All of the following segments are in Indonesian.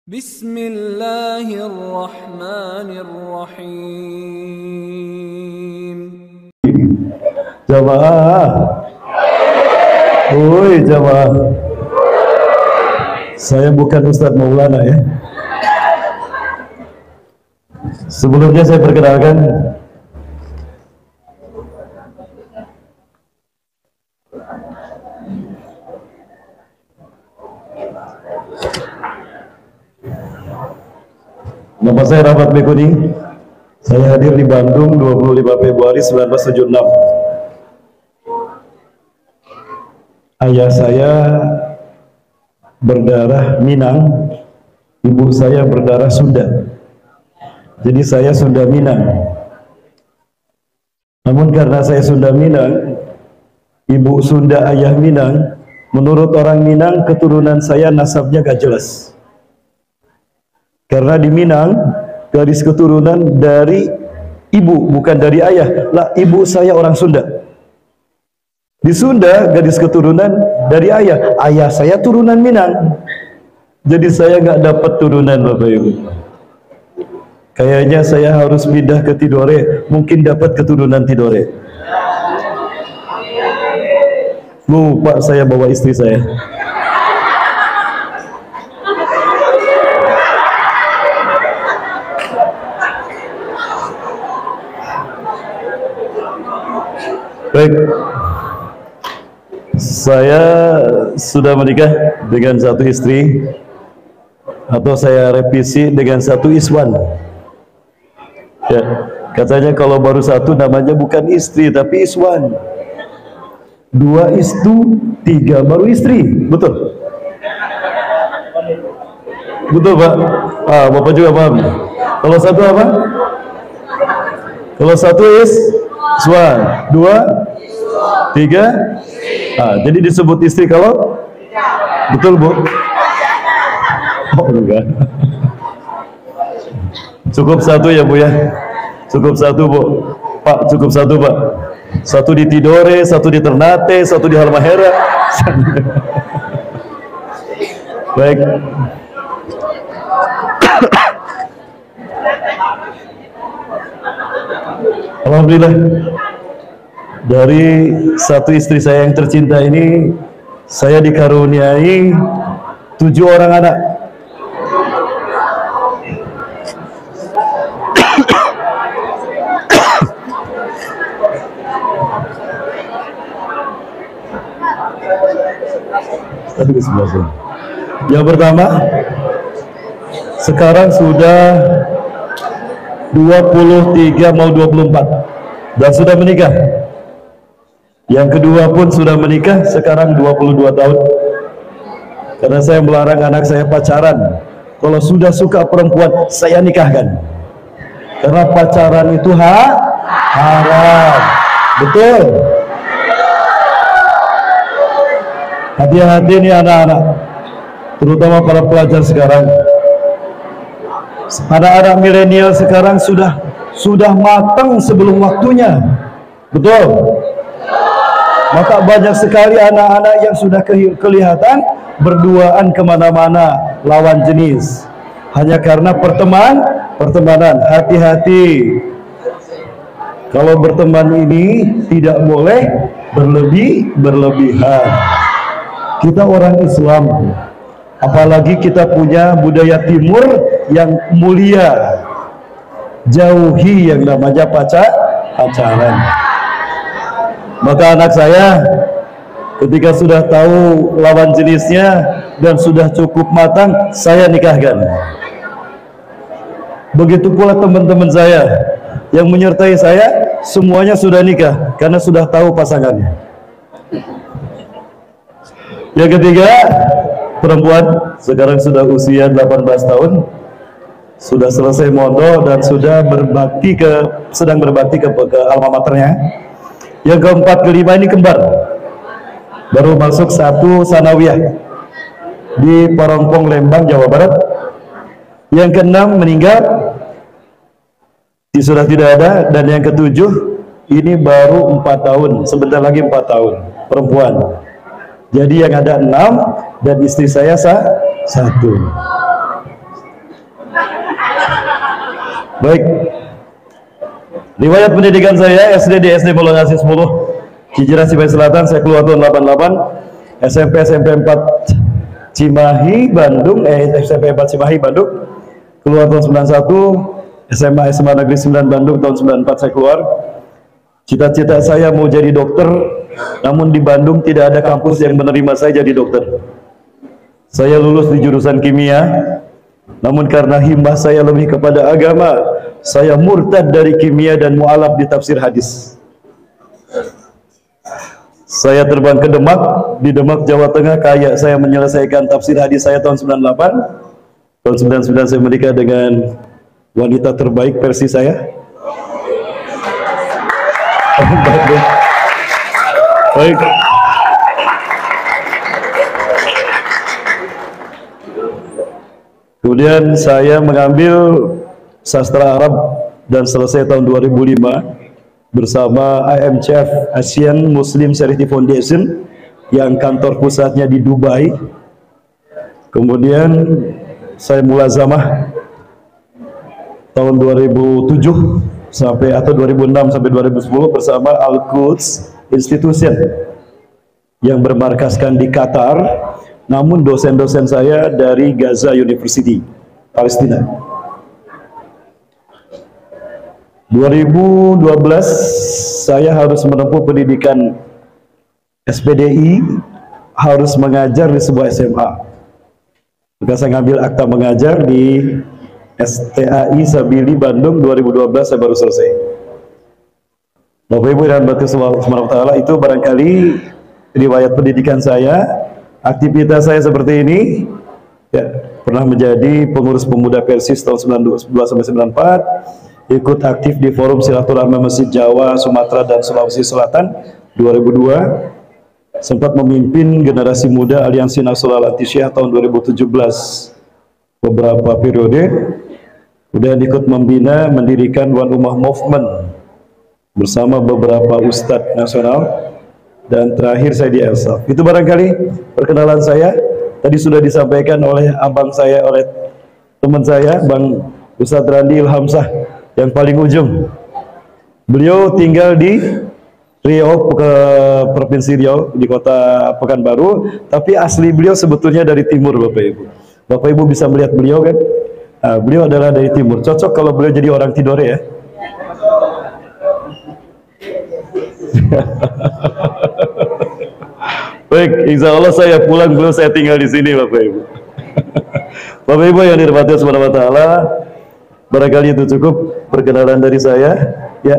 Bismillahirrahmanirrahim. Jamaah, woi jamaah, saya bukan Ustadz Maulana ya. Sebelumnya saya perkenalkan, nama saya Rahmat Bekuni. Saya hadir di Bandung 25 Februari 1976. Ayah saya berdarah Minang, ibu saya berdarah Sunda. Jadi saya Sunda Minang. Namun karena saya Sunda Minang, ibu Sunda, ayah Minang, menurut orang Minang keturunan saya nasabnya gak jelas. Karena di Minang garis keturunan dari ibu, bukan dari ayah. Lah, ibu saya orang Sunda. Di Sunda garis keturunan dari ayah. Ayah saya turunan Minang. Jadi saya nggak dapat turunan, Bapak Ibu. Kayaknya saya harus pindah ke Tidore, mungkin dapat keturunan Tidore. Lupa saya bawa istri saya. Baik, saya sudah menikah dengan satu istri, atau saya revisi dengan satu iswan. Ya, katanya kalau baru satu namanya bukan istri tapi iswan. Dua istu, tiga baru istri, betul? Betul Pak? Bapak juga paham. Kalau satu apa? Kalau satu iswan, dua, tiga, jadi disebut istri kalau betul Bu? Oh enggak. Cukup satu ya Bu ya. Cukup satu Bu. Pak, cukup satu Pak. Satu di Tidore, satu di Ternate, satu di Halmahera. Baik. Alhamdulillah, dari satu istri saya yang tercinta ini, saya dikaruniai 7 orang anak. Yang pertama, sekarang sudah 23 mau 24 dan sudah menikah. Yang kedua pun sudah menikah, sekarang 22 tahun. Karena saya melarang anak saya pacaran. Kalau sudah suka perempuan, saya nikahkan. Karena pacaran itu haram. Betul. Hati-hati nih anak-anak, terutama para pelajar sekarang. Anak-anak milenial sekarang sudah matang sebelum waktunya. Betul. Maka banyak sekali anak-anak yang sudah kelihatan berduaan kemana-mana lawan jenis, hanya karena pertemanan. Hati-hati, kalau berteman ini tidak boleh berlebihan. Kita orang Islam, apalagi kita punya budaya timur yang mulia. Jauhi yang namanya pacaran. Maka anak saya ketika sudah tahu lawan jenisnya dan sudah cukup matang, saya nikahkan. Begitu pula teman-teman saya yang menyertai saya, semuanya sudah nikah karena sudah tahu pasangannya. Yang ketiga, perempuan sekarang sudah usia 18 tahun, sudah selesai mondok dan sudah sedang berbakti ke alma maternya. Yang keempat, kelima ini kembar, baru masuk 1 sanawiyah di Parongpong, Lembang, Jawa Barat. Yang keenam meninggal, sudah tidak ada. Dan yang ketujuh ini baru 4 tahun, sebentar lagi 4 tahun, perempuan. Jadi yang ada 6 dan istri saya 1. Baik. Riwayat pendidikan saya SD di SD Bolongasih 10, Hijrah Cimahi Selatan, saya keluar tahun 88. SMP 4 Cimahi Bandung, SMP 4 Cimahi Bandung, keluar tahun 91. SMA Negeri 9 Bandung tahun 94 saya keluar. Cita-cita saya mau jadi dokter, namun di Bandung tidak ada kampus yang menerima saya jadi dokter. Saya lulus di jurusan kimia, namun karena himmah saya lebih kepada agama, saya murtad dari kimia dan mu'alaf di tafsir hadis. Saya terbang ke Demak, di Demak Jawa Tengah, kayak saya menyelesaikan tafsir hadis saya tahun 98. Tahun 99 saya menikah dengan wanita terbaik versi saya. Baik. Kemudian saya mengambil sastra Arab dan selesai tahun 2005 bersama IMCF, Asian Muslim Charity Foundation, yang kantor pusatnya di Dubai. Kemudian saya mulazamah tahun 2007 sampai atau 2006 sampai 2010 bersama Al-Quds Institution yang bermarkaskan di Qatar, namun dosen-dosen saya dari Gaza University, Palestina. 2012 saya harus menempuh pendidikan SPDI, harus mengajar di sebuah SMA. Maka saya ngambil akta mengajar di STAI Sabili Bandung. 2012 saya baru selesai. Bapak Ibu dan Bapak Subhanahu wa Ta'ala, itu barangkali riwayat pendidikan saya. Aktivitas saya seperti ini ya, pernah menjadi pengurus pemuda Persis tahun 92 sampai 94, ikut aktif di forum silaturahmi Masjid Jawa, Sumatera dan Sulawesi Selatan 2002, sempat memimpin generasi muda Aliansi Nasional Anti-Syiah tahun 2017 beberapa periode. Kemudian ikut membina mendirikan One Ummah Movement bersama beberapa ustadz nasional, dan terakhir saya di Elsaf. Itu barangkali perkenalan saya. Tadi sudah disampaikan oleh abang saya, oleh teman saya, Bang Ustadz Randi Ilhamsah yang paling ujung. Beliau tinggal di Riau, ke Provinsi Riau, di kota Pekanbaru, tapi asli beliau sebetulnya dari timur, Bapak Ibu. Bapak Ibu bisa melihat beliau kan? Nah, beliau adalah dari timur. Cocok kalau beliau jadi orang Tidore ya. Baik, insya Allah saya pulang, beliau saya tinggal di sini, Bapak Ibu. Bapak Ibu yang dirahmati Allah Subhanahu wa Ta'ala, barangkali itu cukup perkenalan dari saya. Ya,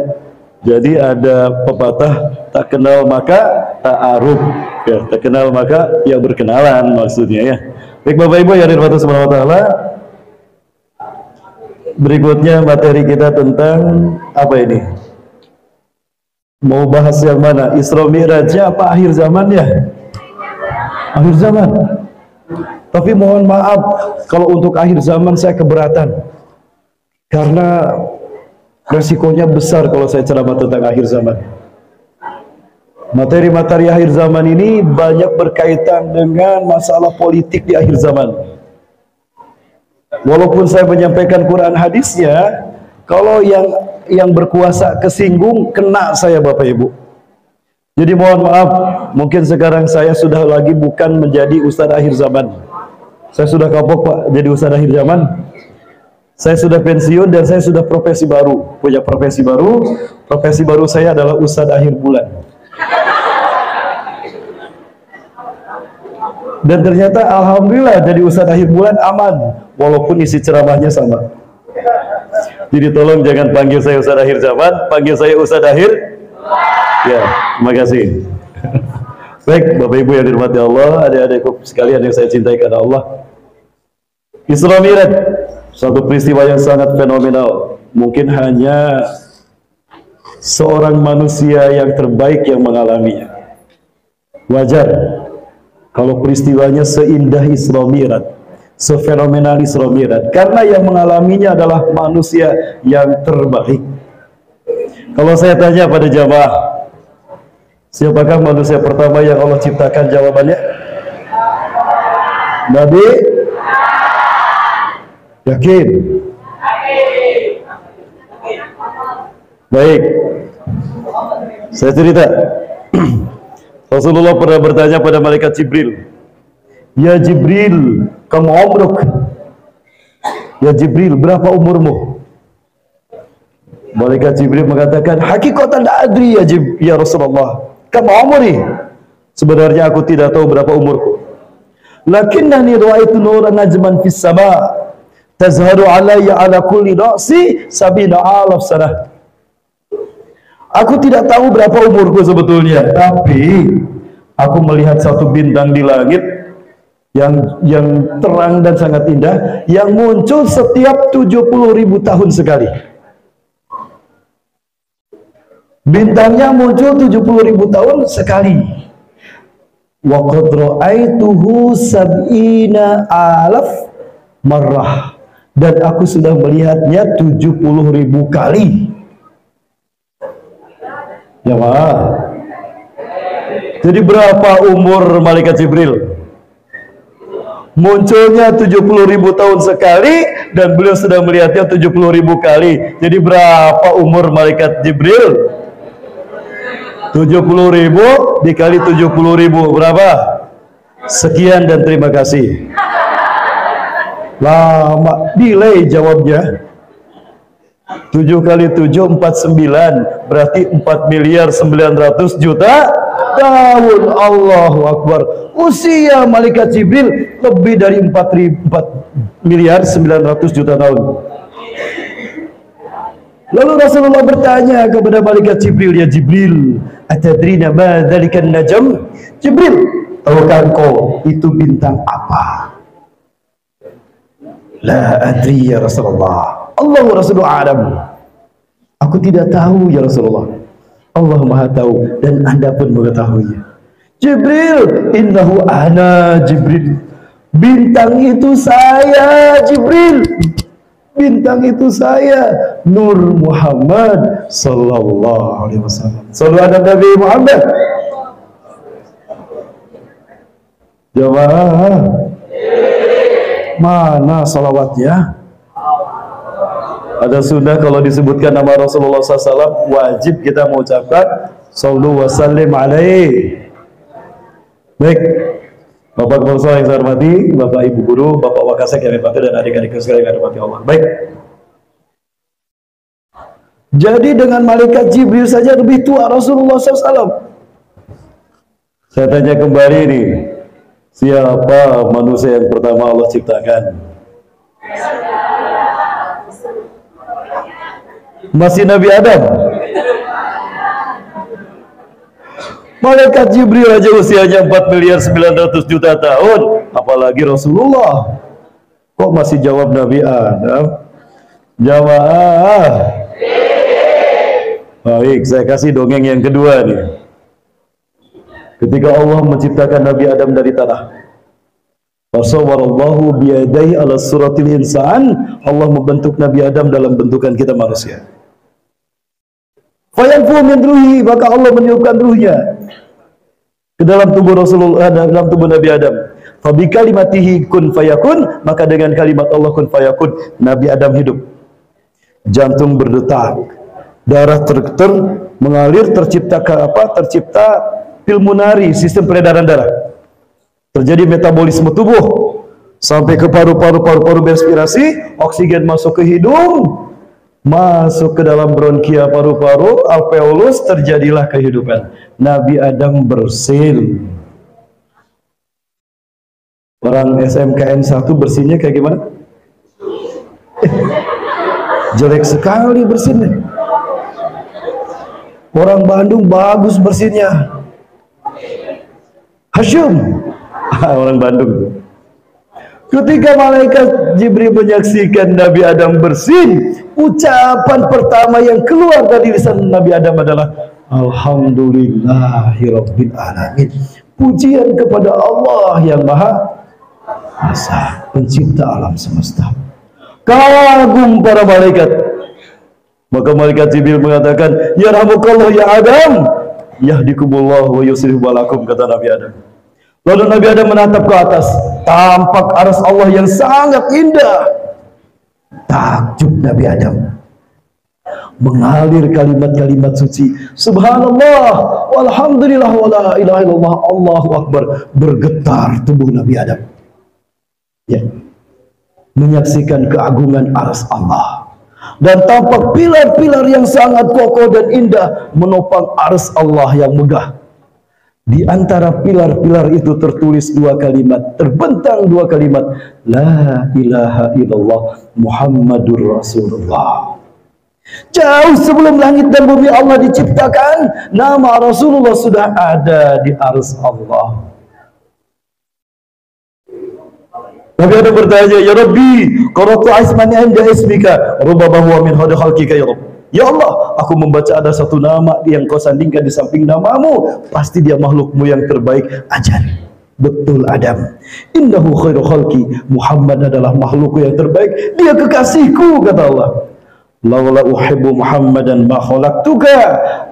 jadi ada pepatah, tak kenal maka tak aruf. Ya, tak kenal maka ya berkenalan maksudnya ya. Baik Bapak Ibu yang dirahmati Allah Subhanahu wa Ta'ala, berikutnya materi kita tentang apa ini? Mau bahas yang mana? Isra Mi'rajnya apa akhir zamannya? Akhir zaman. Tapi mohon maaf kalau untuk akhir zaman saya keberatan, karena resikonya besar kalau saya ceramah tentang akhir zaman. Materi-materi akhir zaman ini banyak berkaitan dengan masalah politik di akhir zaman. Walaupun saya menyampaikan Quran hadisnya, kalau yang berkuasa kesinggung, kena saya Bapak Ibu. Jadi mohon maaf, mungkin sekarang saya sudah lagi bukan menjadi ustadz akhir zaman. Saya sudah kapok Pak jadi ustadz akhir zaman. Saya sudah pensiun dan saya sudah profesi baru, punya profesi baru. Profesi baru saya adalah ustadz akhir bulan. Dan ternyata alhamdulillah jadi ustadz akhir bulan aman, walaupun isi ceramahnya sama. Jadi tolong jangan panggil saya ustadz akhir zaman, panggil saya ustadz akhir. Ya, terima kasih. Baik, Bapak Ibu yang dirahmati Allah, adik-adikku sekalian yang saya cintai karena Allah. Isra Mi'raj, suatu peristiwa yang sangat fenomenal. Mungkin hanya seorang manusia yang terbaik yang mengalaminya. Wajar kalau peristiwanya seindah Isra Mi'raj, sefenomenal Isra Mi'raj, karena yang mengalaminya adalah manusia yang terbaik. Kalau saya tanya pada jamaah, siapakah manusia pertama yang Allah ciptakan? Jawabannya Nabi. Yakin? Baik, saya cerita. Rasulullah pernah bertanya pada malaikat Jibril, "Ya Jibril, kamu umruk?" "Ya Jibril, berapa umurmu?" Malaikat Jibril mengatakan, "Hakikatan la adri ya Rasulullah, kamu umri?" "Sebenarnya aku tidak tahu berapa umurku. Lakinnani ra'aitu nuran najman fis sama' tazharu alayya ala kulli ra'si sabina alaf sanah." Aku tidak tahu berapa umurku sebetulnya, tapi aku melihat satu bintang di langit yang terang dan sangat indah, yang muncul setiap 70.000 tahun sekali. Bintangnya muncul 70.000 tahun sekali. Wa qad ra'aituhu sab'ina alaf marrah, dan aku sudah melihatnya 70.000 kali. Jamaah. Jadi berapa umur malaikat Jibril? Munculnya 70.000 tahun sekali, dan beliau sudah melihatnya 70.000 kali. Jadi berapa umur malaikat Jibril? 70.000 dikali 70.000 berapa? Sekian dan terima kasih. Lama, delay jawabnya. 7 kali 7 49, berarti 4.900.000.000 tahun. Allahu Akbar. Usia malaikat Jibril lebih dari 4.900.000.000 tahun. Lalu Rasulullah bertanya kepada malaikat Jibril, "Ya Jibril, atadrina ma dzalikan najm?" "Jibril, tahukah engkau itu bintang apa?" "La adri ya Rasulullah, Allah wa Rasulullah alam." "Aku tidak tahu ya Rasulullah, Allah Maha tahu dan Anda pun mengetahuinya." "Jibril, innahu ana Jibril." "Bintang itu saya Jibril, bintang itu saya Nur Muhammad sallallahu alaihi wasallam." Sallu ala Nabi Muhammad. Jamaah, mana salawatnya? Ada sunnah kalau disebutkan nama Rasulullah SAW, wajib kita mengucapkan sallu wa sallim alaihi. Baik, Bapak Kepala yang saya hormati, Bapak Ibu Guru, Bapak Wakasek yang dihormati, dan adik-adik sekalian yang dihormati Allah. Baik. Jadi dengan malaikat Jibril saja lebih tua Rasulullah SAW. Saya tanya kembali nih, siapa manusia yang pertama Allah ciptakan? Masih Nabi Adam. Malaikat Jibril aja usianya 4.900.000.000 tahun, apalagi Rasulullah. Kok masih jawab Nabi Adam? Jamaah. Baik, saya kasih dongeng yang kedua nih. Ketika Allah menciptakan Nabi Adam dari tanah, fasawwarallahu biyadaihi ala suratil insan, Allah membentuk Nabi Adam dalam bentukan kita manusia. Fayanfu min ruhi, maka Allah meniupkan ruhnya ke dalam tubuh Rasulullah, dalam tubuh Nabi Adam. Fa bi kalimatihi kun fayakun, maka dengan kalimat Allah kun fayakun, Nabi Adam hidup. Jantung berdetak, darah mengalir, tercipta pulmonari, sistem peredaran darah. Terjadi metabolisme tubuh sampai ke paru-paru berspirasi, oksigen masuk ke hidung, masuk ke dalam bronkia paru-paru, alveolus, terjadilah kehidupan. Nabi Adam bersin. Orang SMKN 1 bersihnya kayak gimana? Jelek sekali bersinnya. Orang Bandung bagus bersinnya. Hashim, orang Bandung. Ketika malaikat Jibril menyaksikan Nabi Adam bersin, ucapan pertama yang keluar dari lisan Nabi Adam adalah Alhamdulillahirabbil alamin. Pujian kepada Allah yang Maha Esa, pencipta alam semesta. Kagum para malaikat. Maka malaikat Jibril mengatakan, "Ya rahmukallah ya Adam, yahdikumullah wa yuslih balakum," kata Nabi Adam. Lalu Nabi Adam menatap ke atas, tampak arsy Allah yang sangat indah. Takjub Nabi Adam. mengalir kalimat-kalimat suci. Subhanallah, walhamdulillah, wala ilaha illallah, Allahu akbar. Bergetar tubuh Nabi Adam. Ya. Menyaksikan keagungan arsy Allah. Dan tampak pilar-pilar yang sangat kokoh dan indah menopang arsy Allah yang megah. Di antara pilar-pilar itu tertulis dua kalimat, terbentang dua kalimat, la ilaha illallah Muhammadur Rasulullah. Jauh sebelum langit dan bumi Allah diciptakan, nama Rasulullah sudah ada di arsy Allah. Nabi Adam bertanya, ya Rabbi, qara'tu ismani inda ismika, rubama huwa min hada khalqika ya Rabb. Ya Allah, aku membaca ada satu nama yang kau sandingkan di samping namamu, pasti dia makhlukmu yang terbaik. Ajar. Betul Adam. Innahu khairu khalqi, Muhammad adalah makhlukku yang terbaik, dia kekasihku, kata Allah. Laula uhibbu Muhammadan ma khalaqtuka.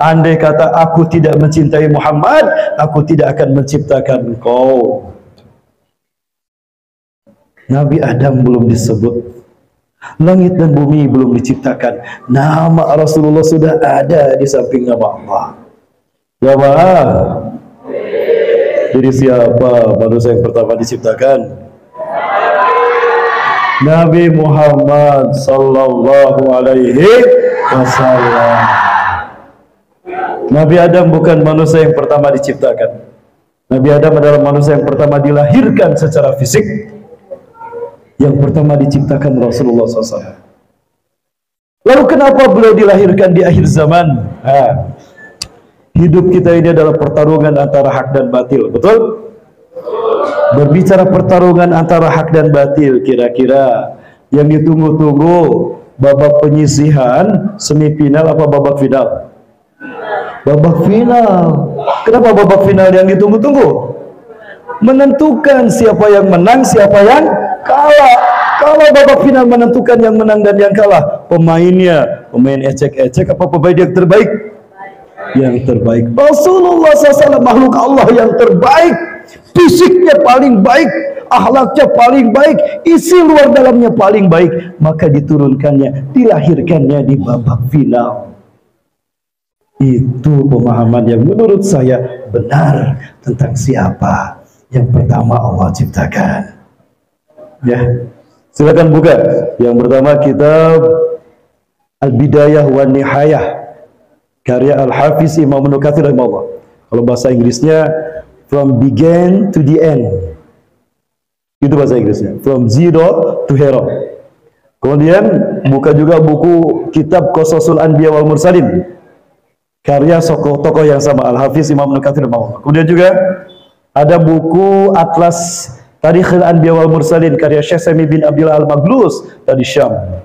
Andai kata aku tidak mencintai Muhammad, aku tidak akan menciptakan engkau. Nabi Adam belum disebut, langit dan bumi belum diciptakan, nama Rasulullah sudah ada di samping nama Allah. Jamaah, jadi siapa manusia yang pertama diciptakan? Nabi Muhammad sallallahu alaihi wasallam. Nabi Adam bukan manusia yang pertama diciptakan. Nabi Adam adalah manusia yang pertama dilahirkan secara fisik. Yang pertama diciptakan Rasulullah SAW. Lalu kenapa beliau dilahirkan di akhir zaman? Hidup kita ini adalah pertarungan antara hak dan batil, betul? Berbicara pertarungan antara hak dan batil, kira-kira yang ditunggu-tunggu babak penyisihan, semifinal apa babak final? Babak final. Kenapa babak final yang ditunggu-tunggu? Menentukan siapa yang menang, siapa yang kalah. Kalau babak final menentukan yang menang dan yang kalah, pemainnya, pemain ecek-ecek apa pemain yang terbaik? Yang terbaik. Rasulullah SAW makhluk Allah yang terbaik, fisiknya paling baik, akhlaknya paling baik, isi luar dalamnya paling baik, maka diturunkannya, dilahirkannya di babak final. Itu pemahaman yang menurut saya benar tentang siapa yang pertama Allah ciptakan. Ya, silakan buka. Yang pertama kitab Al-Bidayah wa Nihayah karya Al-Hafiz Imam Ibnu Katsir rahimahullah. Kalau bahasa Inggrisnya from begin to the end. Itu bahasa Inggrisnya, from zero to hero. Kemudian buka juga buku kitab Qasasul Anbiya wal Mursalin karya tokoh yang sama Al-Hafiz Imam Ibnu Katsir rahimahullah. Kemudian juga ada buku Atlas Tarikhul Anbiya wal Mursalin karya Syekh Sami bin Abdullah Al-Maglus dari Syam.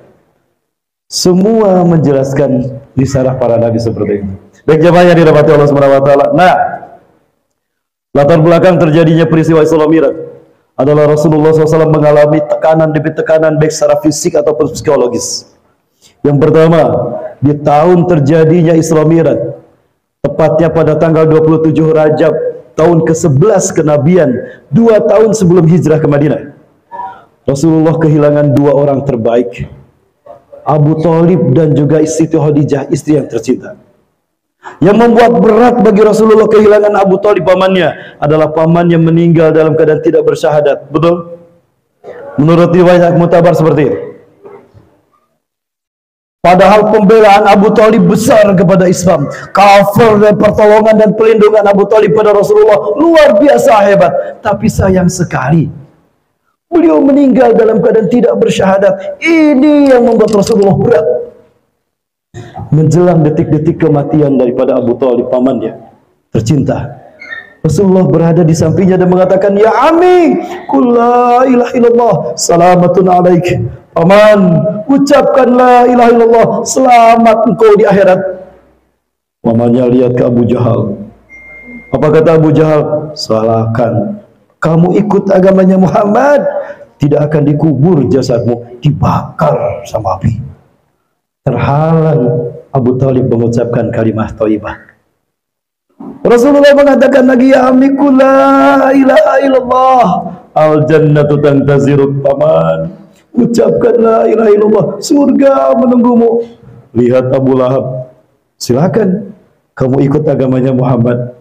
Semua menjelaskan risalah para nabi seperti itu. Baik jemaah yang dirahmati Allah Subhanahu wa taala. Nah, latar belakang terjadinya peristiwa Isra Mi'raj adalah Rasulullah SAW mengalami tekanan demi tekanan baik secara fisik ataupun psikologis. Yang pertama, di tahun terjadinya Isra Mi'raj, tepatnya pada tanggal 27 Rajab tahun ke-11 kenabian, 2 tahun sebelum hijrah ke Madinah, Rasulullah kehilangan 2 orang terbaik, Abu Thalib dan juga Siti Khadijah, istri yang tercinta. Yang membuat berat bagi Rasulullah kehilangan Abu Thalib, pamannya, adalah pamannya meninggal dalam keadaan tidak bersyahadat. Betul? Menurut riwayat Mutabar seperti itu. Padahal pembelaan Abu Thalib besar kepada Islam, cover dan pertolongan dan perlindungan Abu Thalib pada Rasulullah luar biasa hebat. Tapi sayang sekali, beliau meninggal dalam keadaan tidak bersyahadat. Ini yang membuat Rasulullah berat. Menjelang detik-detik kematian daripada Abu Thalib, pamannya tercinta, Rasulullah berada di sampingnya dan mengatakan, ya Ami, qul la ilaha illallah, salamatun alaik. Paman, ucapkan la ilaha illallah, selamat engkau di akhirat. Pamannya lihat ke Abu Jahal. Apa kata Abu Jahal? Salahkan, kamu ikut agamanya Muhammad, tidak akan dikubur jasadmu, dibakar sama api. Terhalang Abu Thalib mengucapkan kalimah thayyibah. Rasulullah mengatakan lagi, ya amiku la ilaha illallah, al jannatu tantaziruk. Paman, ucapkan la ilaha illallah, surga menunggumu. lihat Abu Lahab, silakan kamu ikut agamanya Muhammad,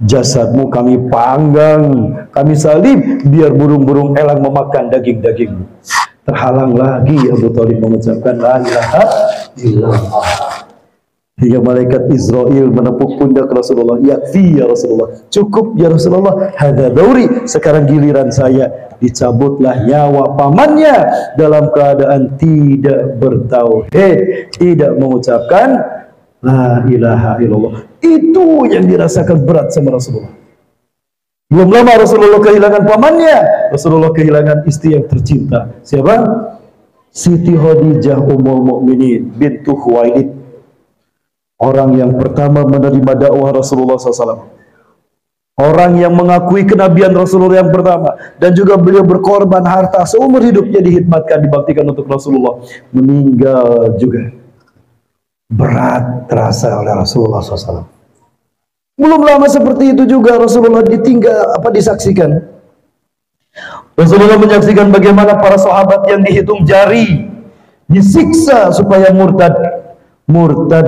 jasadmu kami panggang, kami salib, biar burung-burung elang memakan daging-dagingmu. Terhalang lagi Abu Thalib mengucapkan la ilaha illallah. Hingga malaikat Israel menepuk pundak Rasulullah, yakfi ya Rasulullah, cukup ya Rasulullah, hadza dauri, sekarang giliran saya. Dicabutlah nyawa pamannya dalam keadaan tidak bertauhid, tidak mengucapkan la ilaha illallah. Itu yang dirasakan berat sama Rasulullah. Belum lama Rasulullah kehilangan pamannya, Rasulullah kehilangan istri yang tercinta. Siapa? Siti Khadijah Ummul Mukminin bintu Khuwailid. Orang yang pertama menerima dakwah Rasulullah SAW. Orang yang mengakui kenabian Rasulullah yang pertama. Dan juga beliau berkorban harta seumur hidupnya dihidmatkan, dibaktikan untuk Rasulullah. Meninggal juga. Berat terasa oleh Rasulullah SAW. Belum lama seperti itu juga Rasulullah disaksikan. Rasulullah menyaksikan bagaimana para sahabat yang dihitung jari disiksa supaya murtad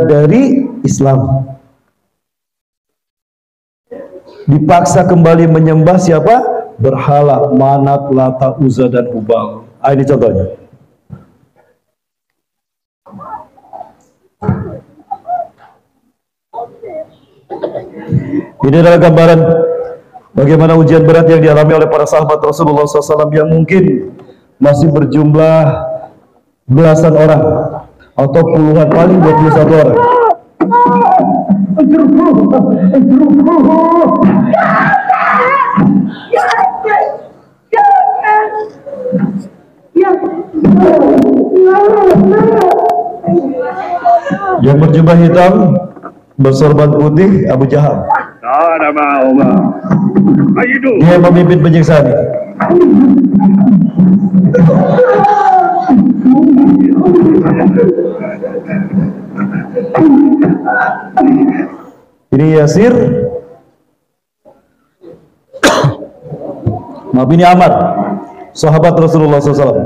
dari Islam, dipaksa kembali menyembah siapa? Berhala, Manat, Lata, Uzza, dan Hubal. Ini contohnya. Ini adalah gambaran bagaimana ujian berat yang dialami oleh para sahabat Rasulullah SAW yang mungkin masih berjumlah belasan orang atau puluhan, paling 21 orang. Yang berjubah hitam, bersorban putih, Abu Jahal. Dia memimpin penyiksaan ini. Ini Yasir. Maaf, ini Ammar, sahabat Rasulullah SAW.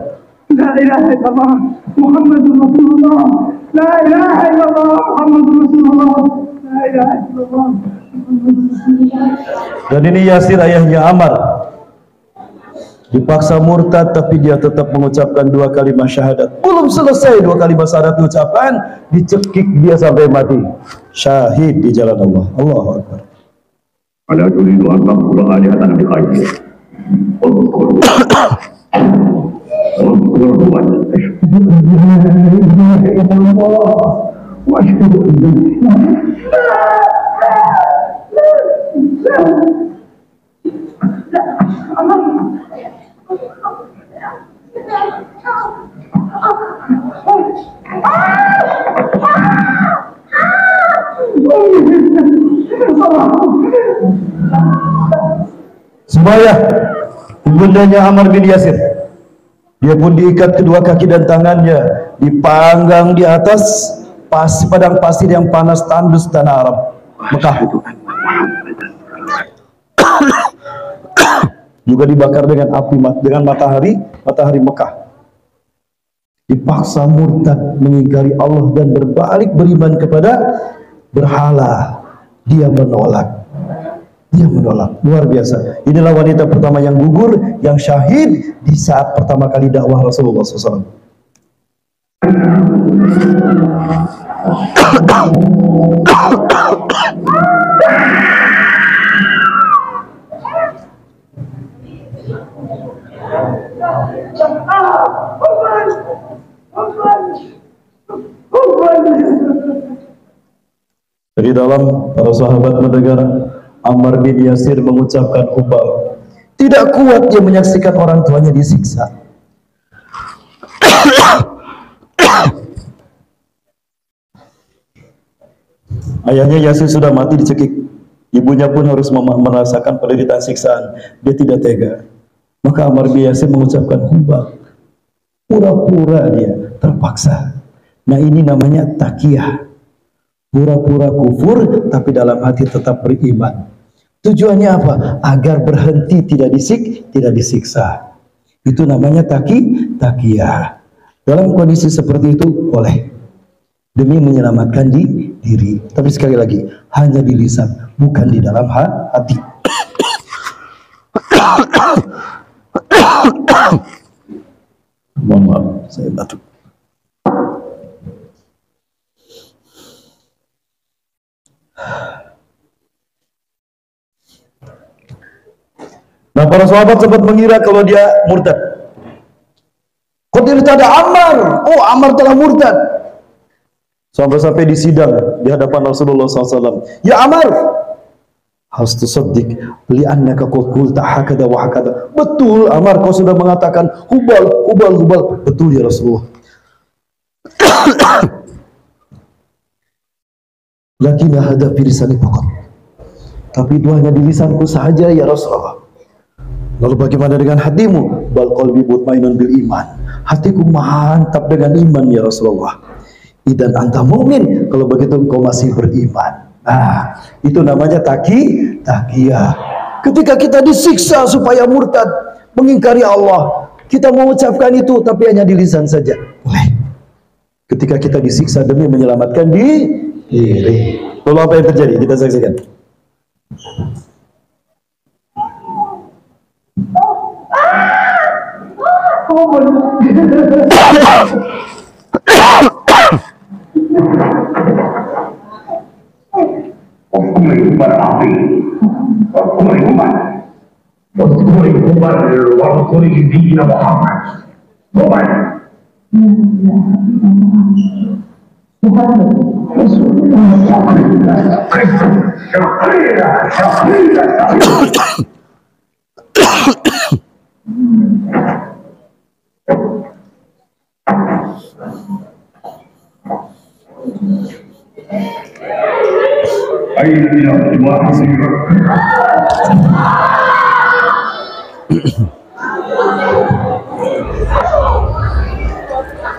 La ilaha illallah Muhammadur Rasulullah. La ilaha illallah Muhammadur Rasulullah. La ilaha illallah. Dan ini Yasir, ayahnya Ammar. Dipaksa murtad tapi dia tetap mengucapkan 2 kalimat syahadat. Belum selesai 2 kalimat syahadat diucapkan, dicekik dia sampai mati. Syahid di jalan Allah. Allahu Akbar. Ala turidu an taqula alihatan bi khair. Semuanya ibundanya Ammar bin Yasir, dia pun diikat kedua kaki dan tangannya, dipanggang di atas padang pasir yang panas tandus tanah Arab Mekah itu. Juga dibakar dengan api, dengan matahari Mekah. Dipaksa murtad, mengingkari Allah dan berbalik beriman kepada berhala. Dia menolak. Luar biasa. Inilah wanita pertama yang gugur, yang syahid di saat pertama kali dakwah Rasulullah SAW. Dari dalam para sahabat mendengar Ammar bin Yasir mengucapkan hubal. Tidak kuat dia menyaksikan orang tuanya disiksa. Ayahnya Yasir sudah mati dicekik. Ibunya pun harus merasakan penderitaan siksaan. Dia tidak tega. Maka Ammar bin Yasir mengucapkan hubal. Pura-pura dia terpaksa. Nah, ini namanya takiyah. Pura-pura kufur tapi dalam hati tetap beriman. Tujuannya apa? Agar berhenti tidak disiksa. Itu namanya takiyah. Dalam kondisi seperti itu boleh. demi menyelamatkan diri. Tapi sekali lagi, hanya di lisan, bukan di dalam hati. Mohon maaf, saya batuk. Nah, para sahabat sempat mengira kalau dia murtad. Qatil ada Ammar. Oh, Ammar telah murtad. Sampai-sampai di sidang di hadapan Rasulullah SAW. Ya Ammar, harus tusaddiq li'annaka qulta hakada wa hakada. Betul Ammar, kau sudah mengatakan hubal. Betul ya Rasulullah. Lakin hada fi lisani faqat. Tapi itu hanya di lisanku saja ya Rasulullah. Lalu bagaimana dengan hatimu? Bal qalbi mutmainnun bil iman. Hatiku mantap dengan iman ya Rasulullah. Idan anta mukmin, kalau begitu engkau masih beriman. Nah, itu namanya taqiyah. Ketika kita disiksa supaya murtad, mengingkari Allah, kita mengucapkan itu tapi hanya di lisan saja. Boleh. Ketika kita disiksa demi menyelamatkan diri. Lalu apa yang terjadi? Kita saksikan.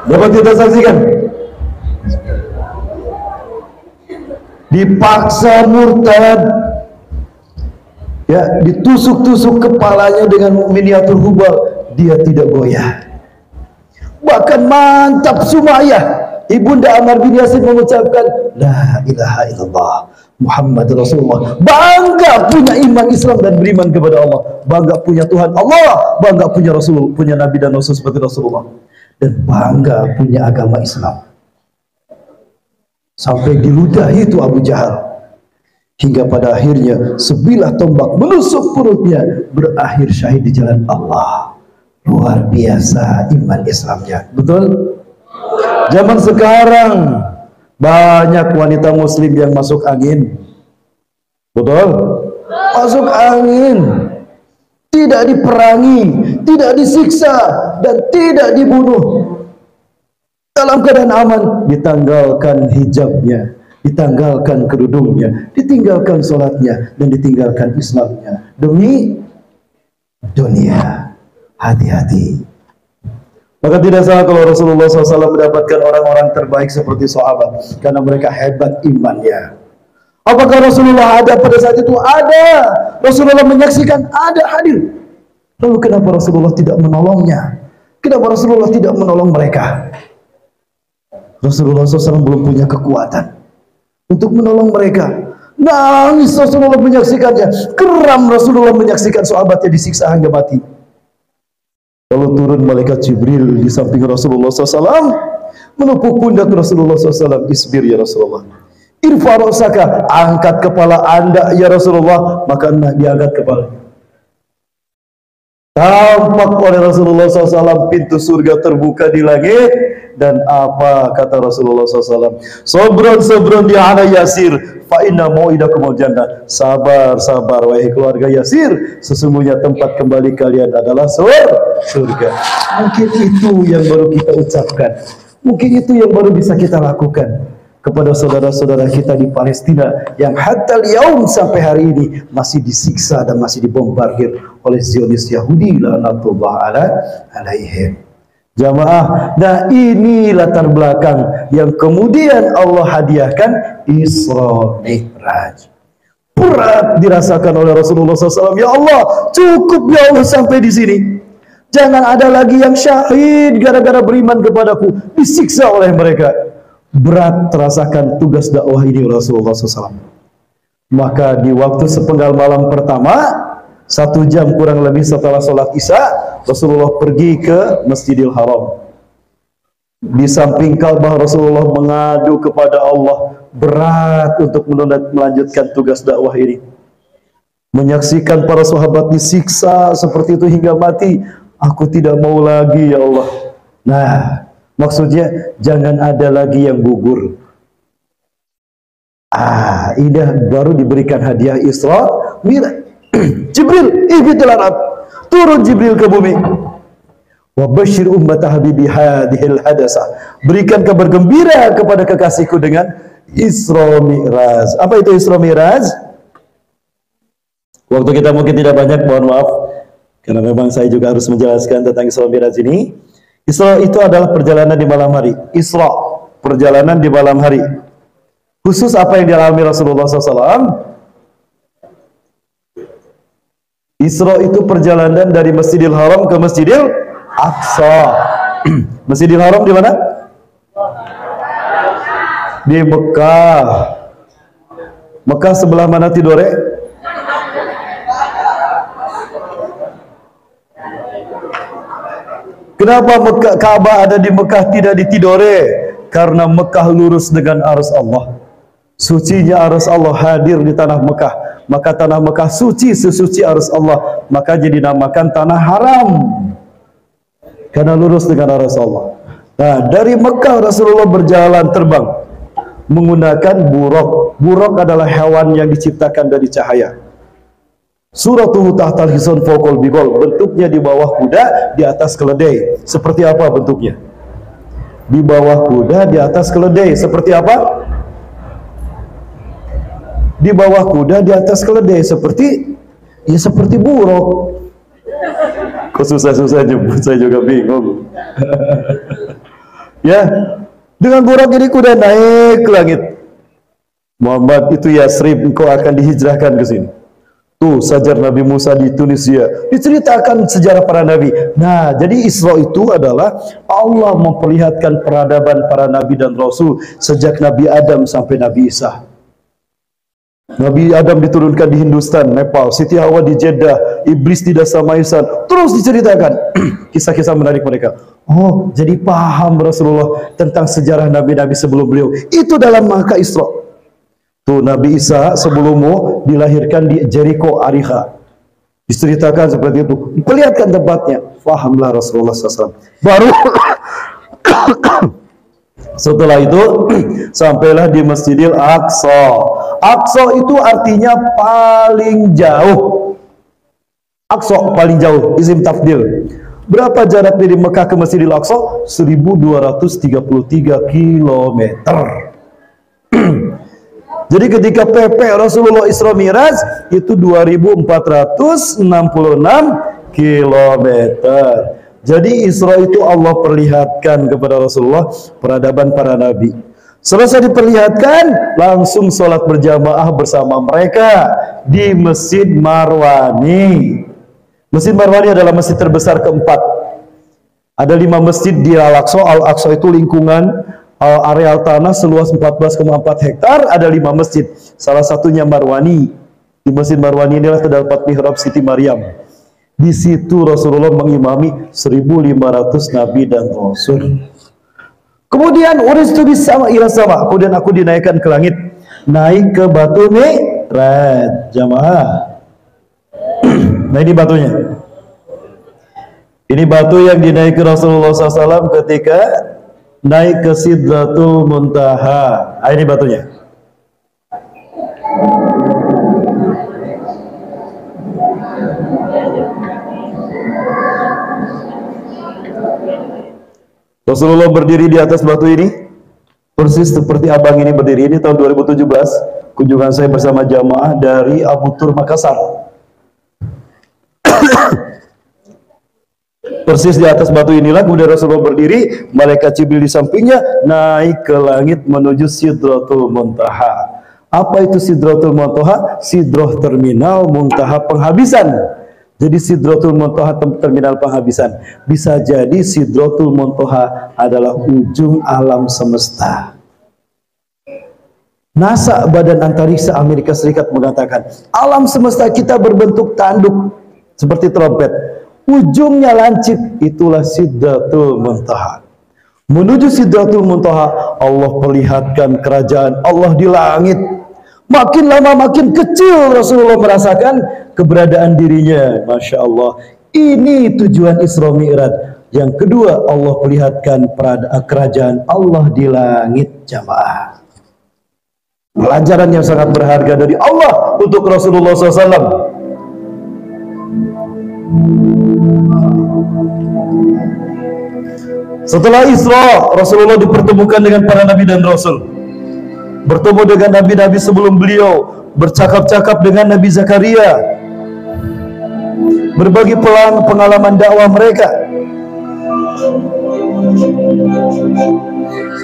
Dapat kita saksikan, dipaksa murtad, ya, ditusuk-tusuk kepalanya dengan miniatur hubal, dia tidak goyah. Bahkan mantap Sumayyah, ibunda Ammar bin Yasir mengucapkan la ilaha illallah Muhammad Rasulullah. Bangga punya iman Islam dan beriman kepada Allah, bangga punya Tuhan Allah, bangga punya Rasul, punya Nabi dan Rasul seperti Rasulullah, dan bangga punya agama Islam. Sampai diludahi itu Abu Jahal, hingga pada akhirnya sebilah tombak menusuk perutnya, berakhir syahid di jalan Allah. Luar biasa iman Islamnya. Betul? Zaman sekarang banyak wanita muslim yang masuk angin. Betul? Masuk angin, tidak diperangi, tidak disiksa, dan tidak dibunuh. Dalam keadaan aman, ditanggalkan hijabnya, ditanggalkan kerudungnya, ditinggalkan sholatnya, dan ditinggalkan Islamnya demi dunia. Hati-hati. Maka tidak salah kalau Rasulullah SAW mendapatkan orang-orang terbaik seperti sahabat, karena mereka hebat imannya. Apakah Rasulullah ada pada saat itu? Ada. Rasulullah menyaksikan, ada, hadir. Lalu kenapa Rasulullah tidak menolongnya? Kenapa Rasulullah tidak menolong mereka? Rasulullah SAW belum punya kekuatan untuk menolong mereka. Nangis Rasulullah menyaksikannya. Geram Rasulullah menyaksikan sahabatnya disiksa hingga mati. Lalu turun malaikat Jibril di samping Rasulullah SAW, menepuk pundak Rasulullah SAW. Isbir ya Rasulullah. Irfa ra'saka, angkat kepala anda ya Rasulullah. Maka diangkat kepala. Tampak oleh Rasulullah SAW pintu surga terbuka di langit. Dan apa kata Rasulullah SAW? Sobron ya ana Yasir, fa inna mau'idakumul jannah. Sabar wahai keluarga Yasir, sesungguhnya tempat kembali kalian adalah surga. Mungkin itu yang baru kita ucapkan, mungkin itu yang baru bisa kita lakukan kepada saudara-saudara kita di Palestina yang hatta yaum sampai hari ini masih disiksa dan masih dibombardir oleh Zionis Yahudi laknatullah alaihim. Jamaah, nah ini latar belakang yang kemudian Allah hadiahkan Isra Mi'raj. Berat dirasakan oleh Rasulullah SAW. Ya Allah, cukup ya Allah sampai di sini. Jangan ada lagi yang syahid gara-gara beriman kepadaku, disiksa oleh mereka. berat terasakan tugas dakwah ini Rasulullah SAW. Maka di waktu sepenggal malam pertama, 1 jam kurang lebih setelah sholat Isya, Rasulullah pergi ke Masjidil Haram. Di samping Ka'bah, Rasulullah mengadu kepada Allah, berat untuk melanjutkan tugas dakwah ini. Menyaksikan para sahabat disiksa seperti itu hingga mati. Aku tidak mau lagi ya Allah. Nah, maksudnya jangan ada lagi yang gugur. Ini baru diberikan hadiah Isra Mi'raj. Jibril, ihbitul arab, turun Jibril ke bumi. Wa basyir ummat habibi hadhil hadasah. Berikan kabar gembira kepada kekasihku dengan Isra Mi'raj. Apa itu Isra Mi'raj? Waktu kita mungkin tidak banyak, mohon maaf, karena memang saya juga harus menjelaskan tentang Isra Mi'raj ini. Isra itu adalah perjalanan di malam hari. Isra, perjalanan di malam hari. Khusus apa yang dialami Rasulullah SAW? Isra itu perjalanan dari Masjidil Haram ke Masjidil Aqsa. Masjidil Haram di mana? Di Mekah. Mekah sebelah mana tidore? Kenapa Ka'bah ada di Mekah tidak di Tidore? Karena Mekah lurus dengan arus Allah. Sucinya arus Allah hadir di tanah Mekah. Maka tanah Mekah suci sesuci arus Allah. Maka jadi namakan tanah haram. Karena lurus dengan arus Allah. Nah, dari Mekah Rasulullah berjalan terbang menggunakan buraq. Buraq adalah hewan yang diciptakan dari cahaya. Suratuhu tahtal hison fokol bigol. Bentuknya di bawah kuda, di atas keledai. Seperti apa bentuknya? Di bawah kuda, di atas keledai. Seperti apa? Di bawah kuda, di atas keledai. Seperti, ya seperti buruk. Kok susah-susah nyebut, saya juga bingung. Ya, dengan buruk ini kuda naik ke langit. Muhammad, itu Yasrib, engkau akan dihijrahkan ke sini. Tuh, sajar Nabi Musa di Tunisia. Diceritakan sejarah para nabi. Nah, jadi Isra itu adalah Allah memperlihatkan peradaban para nabi dan rasul sejak Nabi Adam sampai Nabi Isa. Nabi Adam diturunkan di Hindustan, Nepal, Siti Hawa di Jeddah, Iblis di Dasar Maisan. Terus diceritakan kisah-kisah menarik mereka. Oh, jadi paham Rasulullah tentang sejarah nabi-nabi sebelum beliau. Itu dalam Makkah Isra. Tuh, Nabi Isa sebelummu dilahirkan di Jericho, Ariha. Diceritakan seperti itu. Perlihatkan tempatnya. Fahamlah Rasulullah SAW. Baru setelah itu sampailah di Masjidil Aqsa. Aqsa itu artinya paling jauh. Aqsa paling jauh, isim tafdil. Berapa jarak dari Mekah ke Masjidil Aqsa? 1233 kilometer. Jadi ketika PP Rasulullah Isra Mi'raj itu 2466 kilometer. Jadi Isra itu Allah perlihatkan kepada Rasulullah peradaban para nabi. Selesai diperlihatkan, langsung sholat berjamaah bersama mereka di Masjid Marwani. Masjid Marwani adalah masjid terbesar keempat. Ada 5 masjid di Al-Aqsa. Al-Aqsa itu lingkungan areal tanah seluas 14,4 hektar, ada 5 masjid. Salah satunya Marwani. Di Masjid Marwani inilah terdapat mihrab Siti Maryam. Di situ Rasulullah mengimami 1.500 nabi dan rasul. Kemudian uristu bis-sama ila sama. Kemudian aku dinaikkan ke langit, naik ke batu Mi'raj. Jamaah. Nah, ini batunya. Ini batu yang dinaiki Rasulullah SAW ketika naik ke Sidratul Muntaha. Ini batunya. Rasulullah berdiri di atas batu ini persis seperti abang ini berdiri. Ini tahun 2017 kunjungan saya bersama jamaah dari Abu Tur Makassar. Persis di atas batu inilah kemudian Rasulullah berdiri, malaikat Jibril di sampingnya, naik ke langit menuju Sidratul Muntaha. Apa itu Sidratul Muntaha? Sidrah terminal, Muntaha penghabisan. Jadi Sidratul Muntaha terminal penghabisan. Bisa jadi Sidratul Muntaha adalah ujung alam semesta. NASA Badan Antariksa Amerika Serikat mengatakan alam semesta kita berbentuk tanduk seperti trompet, ujungnya lancip, itulah Sidratul Muntaha. Menuju Sidratul Muntaha, Allah perlihatkan kerajaan Allah di langit. Makin lama makin kecil Rasulullah merasakan keberadaan dirinya. Masya Allah, ini tujuan Isra Mi'raj. Yang kedua, Allah perlihatkan kerajaan Allah di langit, jamaah. Pelajaran yang sangat berharga dari Allah untuk Rasulullah SAW. Setelah Isra, Rasulullah dipertemukan dengan para nabi dan rasul. Bertemu dengan nabi-nabi sebelum beliau, bercakap-cakap dengan Nabi Zakaria, berbagi pengalaman dakwah mereka.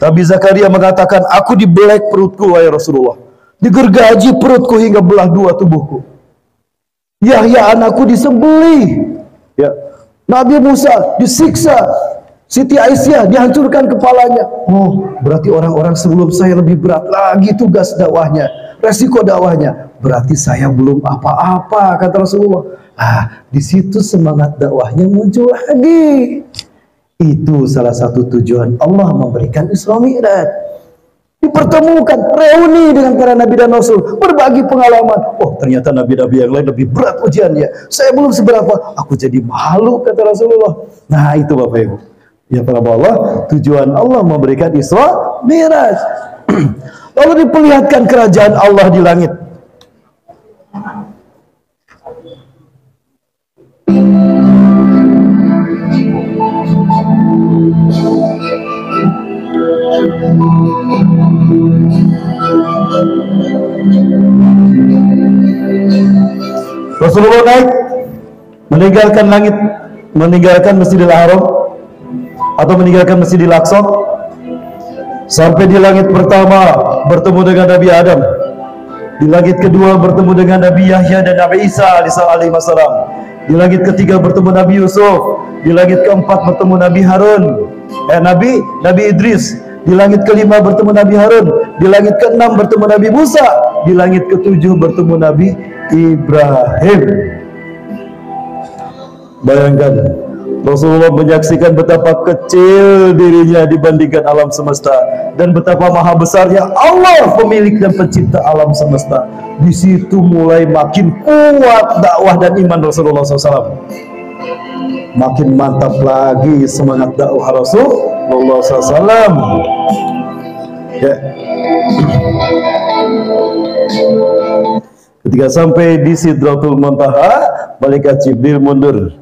Nabi Zakaria mengatakan, aku dibelek perutku, wahai Rasulullah, digergaji perutku hingga belah dua tubuhku. Yahya anakku disembelih, ya. Nabi Musa disiksa, Siti Aisyah dihancurkan kepalanya. Oh, berarti orang-orang sebelum saya lebih berat lagi tugas dakwahnya, resiko dakwahnya. Berarti saya belum apa-apa, kata Rasulullah. Di situ semangat dakwahnya muncul lagi. Itu salah satu tujuan Allah memberikan Isra Mi'raj. Dipertemukan, reuni dengan para nabi dan rasul, berbagi pengalaman. Oh, ternyata nabi-nabi yang lain lebih berat ujiannya, saya belum seberapa, aku jadi malu, kata Rasulullah. Nah, itu Bapak Ibu, ya para Allah, tujuan Allah memberikan Isra Mi'raj. Lalu diperlihatkan kerajaan Allah di langit. Rasulullah naik, meninggalkan langit, meninggalkan Masjidil Haram atau meninggalkan Masjidil Aqsa, sampai di langit pertama bertemu dengan Nabi Adam, di langit kedua bertemu dengan Nabi Yahya dan Nabi Isa alaihi wassalam, di langit ketiga bertemu Nabi Yusuf, di langit keempat bertemu Nabi Harun, Nabi Idris, di langit kelima bertemu Nabi Harun, di langit keenam bertemu Nabi Musa, di langit ketujuh bertemu Nabi Ibrahim. Bayangkan, Rasulullah menyaksikan betapa kecil dirinya dibandingkan alam semesta, dan betapa maha besarnya Allah pemilik dan pencipta alam semesta. Di situ mulai makin kuat dakwah dan iman Rasulullah SAW. Makin mantap lagi semangat dakwah Rasulullah SAW. Ya. Ketika sampai di Sidratul Muntaha, malaikat Jibril mundur.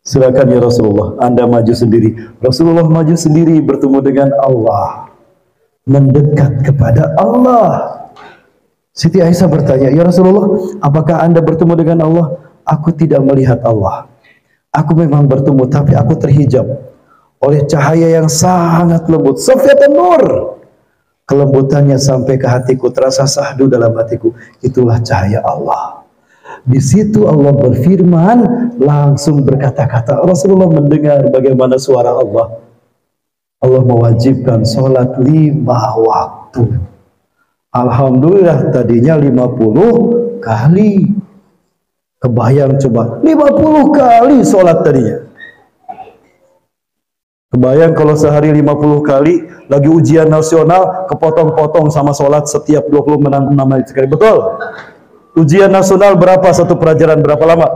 Silakan ya Rasulullah, Anda maju sendiri. Rasulullah maju sendiri bertemu dengan Allah, mendekat kepada Allah. Siti Aisyah bertanya, ya Rasulullah, apakah Anda bertemu dengan Allah? Aku tidak melihat Allah. Aku memang bertemu, tapi aku terhijab oleh cahaya yang sangat lembut, Safiyatun Nur. Kelembutannya sampai ke hatiku, terasa sahdu dalam hatiku. Itulah cahaya Allah. Di situ Allah berfirman, langsung berkata-kata. Rasulullah mendengar bagaimana suara Allah. Allah mewajibkan sholat 5 waktu. Alhamdulillah, tadinya 50 kali. Kebayang coba, 50 kali sholat tadinya. Kebayang kalau sehari 50 kali, lagi ujian nasional, kepotong-potong sama sholat setiap 26 menit sekali. Betul? Ujian nasional berapa satu pelajaran, berapa lama?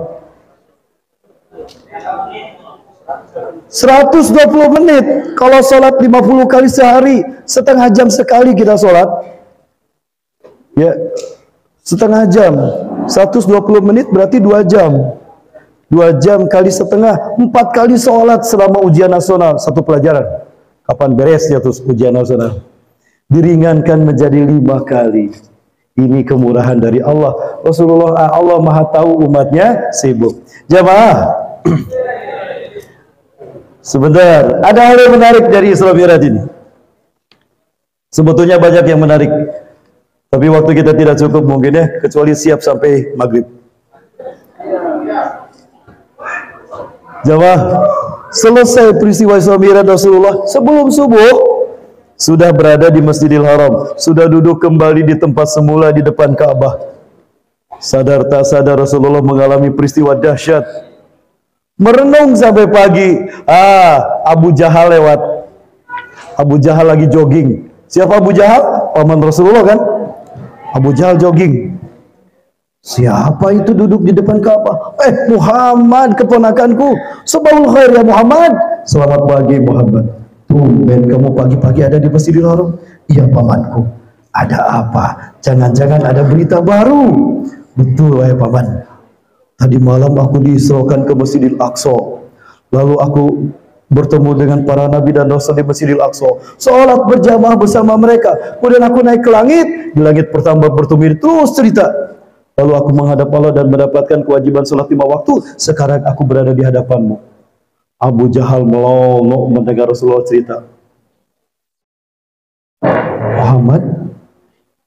120 menit. Kalau sholat 50 kali sehari, setengah jam sekali kita sholat. Ya, setengah jam. 120 menit berarti 2 jam. 2 jam kali setengah, 4 kali sholat selama ujian nasional, satu pelajaran. Kapan beresnya terus ujian nasional? Diringankan menjadi 5 kali. Ini kemurahan dari Allah. Rasulullah, Allah maha tahu umatnya sibuk. Jamaah, sebentar, ada hal yang menarik dari Isra Mi'raj ini. Sebetulnya banyak yang menarik, tapi waktu kita tidak cukup mungkin ya, kecuali siap sampai maghrib. Jamaah, selesai peristiwa Isra Mi'raj Rasulullah, sebelum subuh sudah berada di Masjidil Haram, sudah duduk kembali di tempat semula di depan Ka'bah. Sadar tak sadar Rasulullah mengalami peristiwa dahsyat. Merenung sampai pagi. Abu Jahal lewat. Abu Jahal lagi jogging. Siapa Abu Jahal? Paman Rasulullah kan? Abu Jahal jogging. Siapa itu duduk di depan Ka'bah? Muhammad, keponakanku. Sabahul khair ya Muhammad. Selamat pagi Muhammad. Tumben kamu pagi-pagi ada di Masjidil Haram. Iya pamanku. Ada apa? Jangan-jangan ada berita baru. Betul wahai paman. Tadi malam aku diisrokan ke Masjidil Aqsa. Lalu aku bertemu dengan para nabi dan rasul di Masjidil Aqsa. Salat berjamaah bersama mereka. Kemudian aku naik ke langit. Di langit pertama bertumir terus cerita. Lalu aku menghadap Allah dan mendapatkan kewajiban salat 5 waktu. Sekarang aku berada di hadapanmu. Abu Jahal melongo mendengar Rasulullah cerita. Muhammad,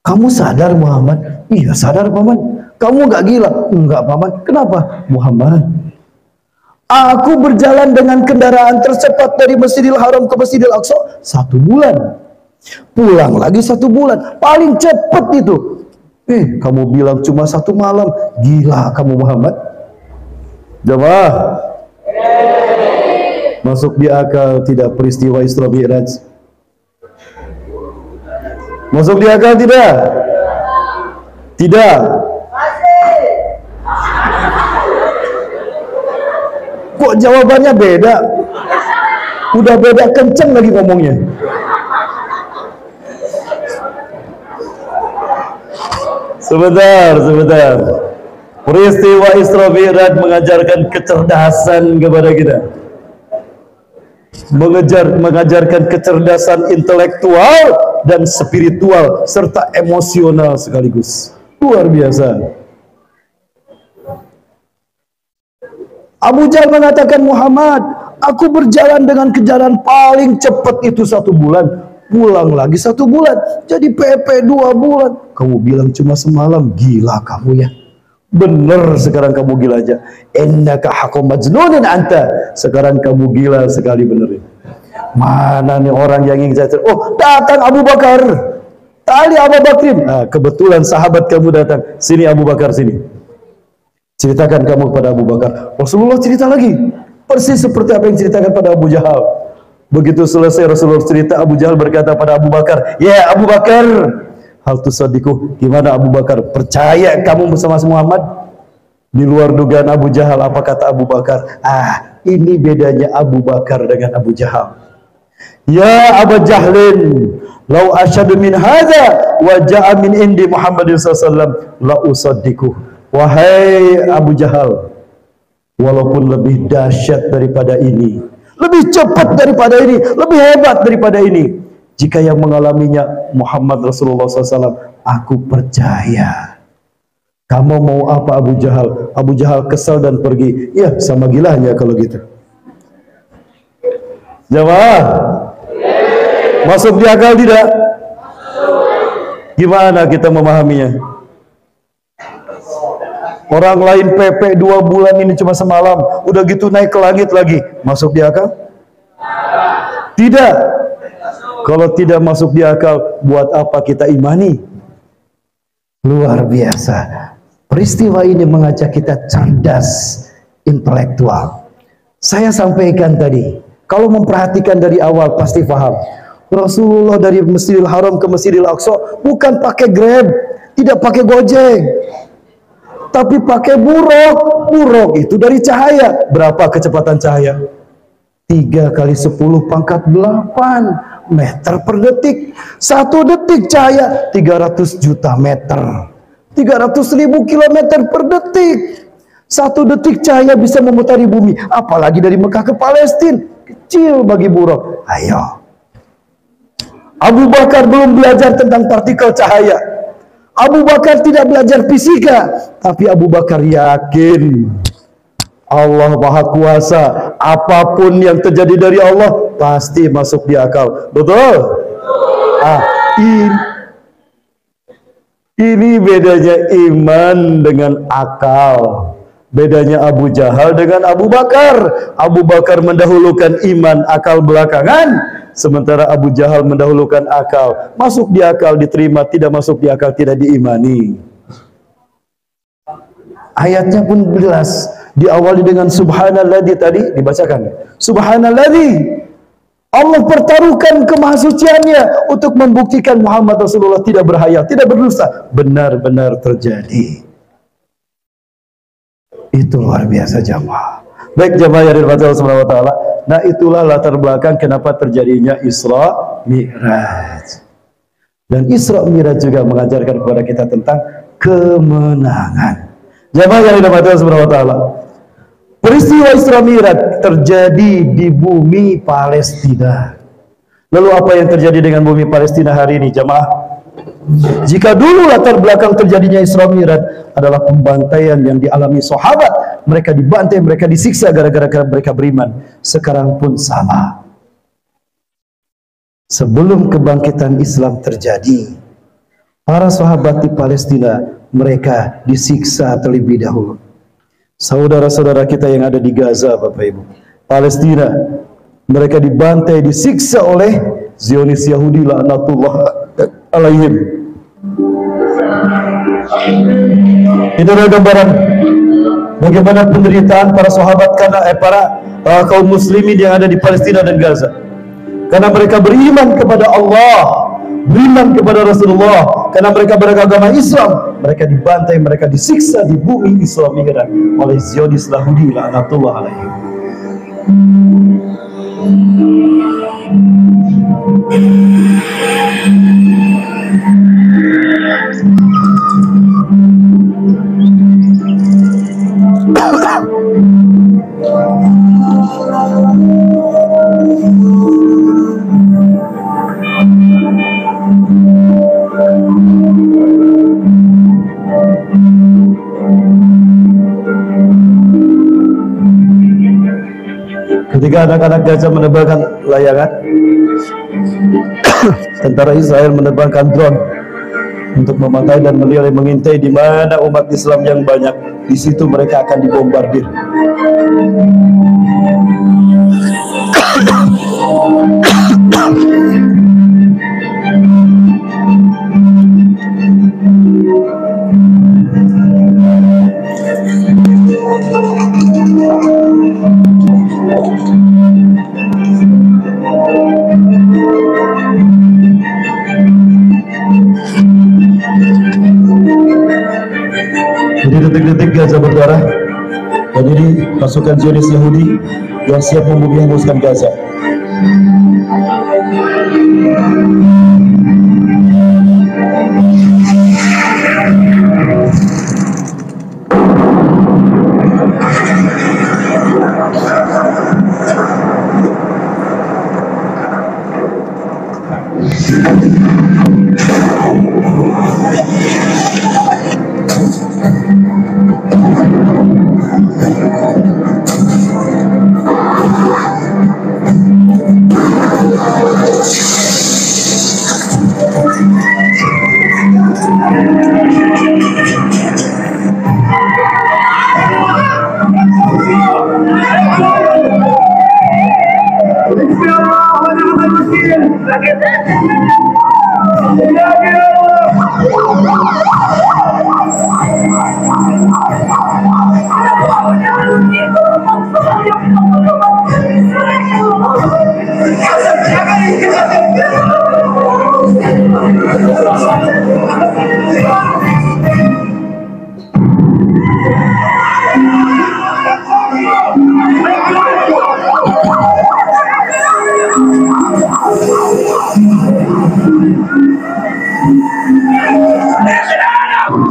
kamu sadar Muhammad? Iya sadar paman. Kamu gak gila? Enggak paman. Kenapa? Muhammad, aku berjalan dengan kendaraan tercepat dari Masjidil Haram ke Masjidil Aqsa 1 bulan. Pulang lagi 1 bulan. Paling cepat itu. Kamu bilang cuma 1 malam. Gila kamu Muhammad. Jamaah, masuk di akal tidak peristiwa Isra Mi'raj? Masuk di akal tidak? Tidak. Kok jawabannya beda? Udah beda kenceng lagi ngomongnya. Sebentar. Peristiwa Isra Mi'raj mengajarkan kecerdasan kepada kita. Mengajarkan kecerdasan intelektual dan spiritual serta emosional sekaligus. Luar biasa. Abu Jahal mengatakan, Muhammad, aku berjalan dengan kendaraan paling cepat itu 1 bulan. Pulang lagi 1 bulan. Jadi PP 2 bulan. Kamu bilang cuma semalam. Gila kamu ya. Bener sekarang kamu gila aja. Innaka haqqun majnunin anta. Sekarang kamu gila sekali benerin. Mana nih orang yang ingin saya? Oh, datang Abu Bakar. Tali Abu Bakrin. Kebetulan sahabat kamu datang. Sini Abu Bakar sini. Ceritakan kamu kepada Abu Bakar. Rasulullah cerita lagi. Persis seperti apa yang ceritakan pada Abu Jahal. Begitu selesai Rasulullah cerita, Abu Jahal berkata pada Abu Bakar, ya Abu Bakar, hal tusaddiqu, gimana Abu Bakar? Percaya kamu bersama Muhammad? Di luar dugaan Abu Jahal, apa kata Abu Bakar? Ini bedanya Abu Bakar dengan Abu Jahal. Ya Abu Jahlin, lau asyadu min hadha wa ja'a min indi Muhammadin sallallahu la usaddiqu. Wahai Abu Jahal, walaupun lebih dahsyat daripada ini, lebih cepat daripada ini, lebih hebat daripada ini, jika yang mengalaminya Muhammad Rasulullah SAW, aku percaya. Kamu mau apa Abu Jahal? Abu Jahal kesal dan pergi. Ya sama gilanya kalau gitu. Jamaah, masuk di akal tidak? Gimana kita memahaminya? Orang lain PP 2 bulan ini cuma semalam, udah gitu naik ke langit lagi. Masuk di akal? Tidak. Kalau tidak masuk di akal, buat apa kita imani? Luar biasa. Peristiwa ini mengajak kita cerdas intelektual. Saya sampaikan tadi, kalau memperhatikan dari awal pasti paham. Rasulullah dari Masjidil Haram ke Masjidil Aqsa bukan pakai Grab, tidak pakai Gojek, tapi pakai buruk. Buruk itu dari cahaya. Berapa kecepatan cahaya? 3 kali 10 pangkat 8 meter per detik. 1 detik cahaya 300 juta meter, 300.000 kilometer per detik. 1 detik cahaya bisa memutari bumi. Apalagi dari Mekah ke Palestina, kecil bagi buruk. Ayo, Abu Bakar belum belajar tentang partikel cahaya. Abu Bakar tidak belajar fisika, tapi Abu Bakar yakin Allah Maha Kuasa. Apapun yang terjadi dari Allah pasti masuk di akal. Betul? Ini bedanya iman dengan akal. Bedanya Abu Jahal dengan Abu Bakar. Abu Bakar mendahulukan iman, akal belakangan. Sementara Abu Jahal mendahulukan akal. Masuk di akal diterima, tidak masuk di akal tidak diimani. Ayatnya pun jelas, diawali dengan subhanalladzi tadi dibacakan. Subhanalladzi, Allah pertaruhkan kemahasuciannya untuk membuktikan Muhammad Rasulullah tidak berhayal, tidak berdusta. Benar-benar terjadi. Itu luar biasa jamaah. Baik jamaah yang dirahmati Allah Subhanahu wa taala. Nah, itulah latar belakang kenapa terjadinya Isra Mi'raj. Dan Isra Mi'raj juga mengajarkan kepada kita tentang kemenangan. Jamaah yang dirahmati Allah Subhanahu wa taala. Peristiwa Isra Mi'raj terjadi di bumi Palestina. Lalu apa yang terjadi dengan bumi Palestina hari ini, jamaah? Jika dulu latar belakang terjadinya Isra Mi'raj adalah pembantaian yang dialami sahabat, mereka dibantai, mereka disiksa gara-gara mereka beriman. Sekarang pun sama. Sebelum kebangkitan Islam terjadi, para sahabat di Palestina mereka disiksa terlebih dahulu. Saudara-saudara kita yang ada di Gaza, Bapak Ibu, Palestina, mereka dibantai, disiksa oleh Zionis Yahudi laknatullah alaihim. Itu adalah gambaran bagaimana penderitaan para sahabat karena para kaum muslimin yang ada di Palestina dan Gaza. Karena mereka beriman kepada Allah, beriman kepada Rasulullah, karena mereka beragama Islam, mereka dibantai, mereka disiksa di bumi Isra Mi'raj oleh Zionis Yahudi laknatullah alaihim. Ketika anak-anak Gaza menerbangkan layangan, tentara Israel menerbangkan drone untuk memantau dan mengintai di mana umat Islam yang banyak. Di situ mereka akan dibombardir. Jadi detik-detik Gaza berdarah, dan ini pasukan Zionis Yahudi yang siap menghembuskan Gaza.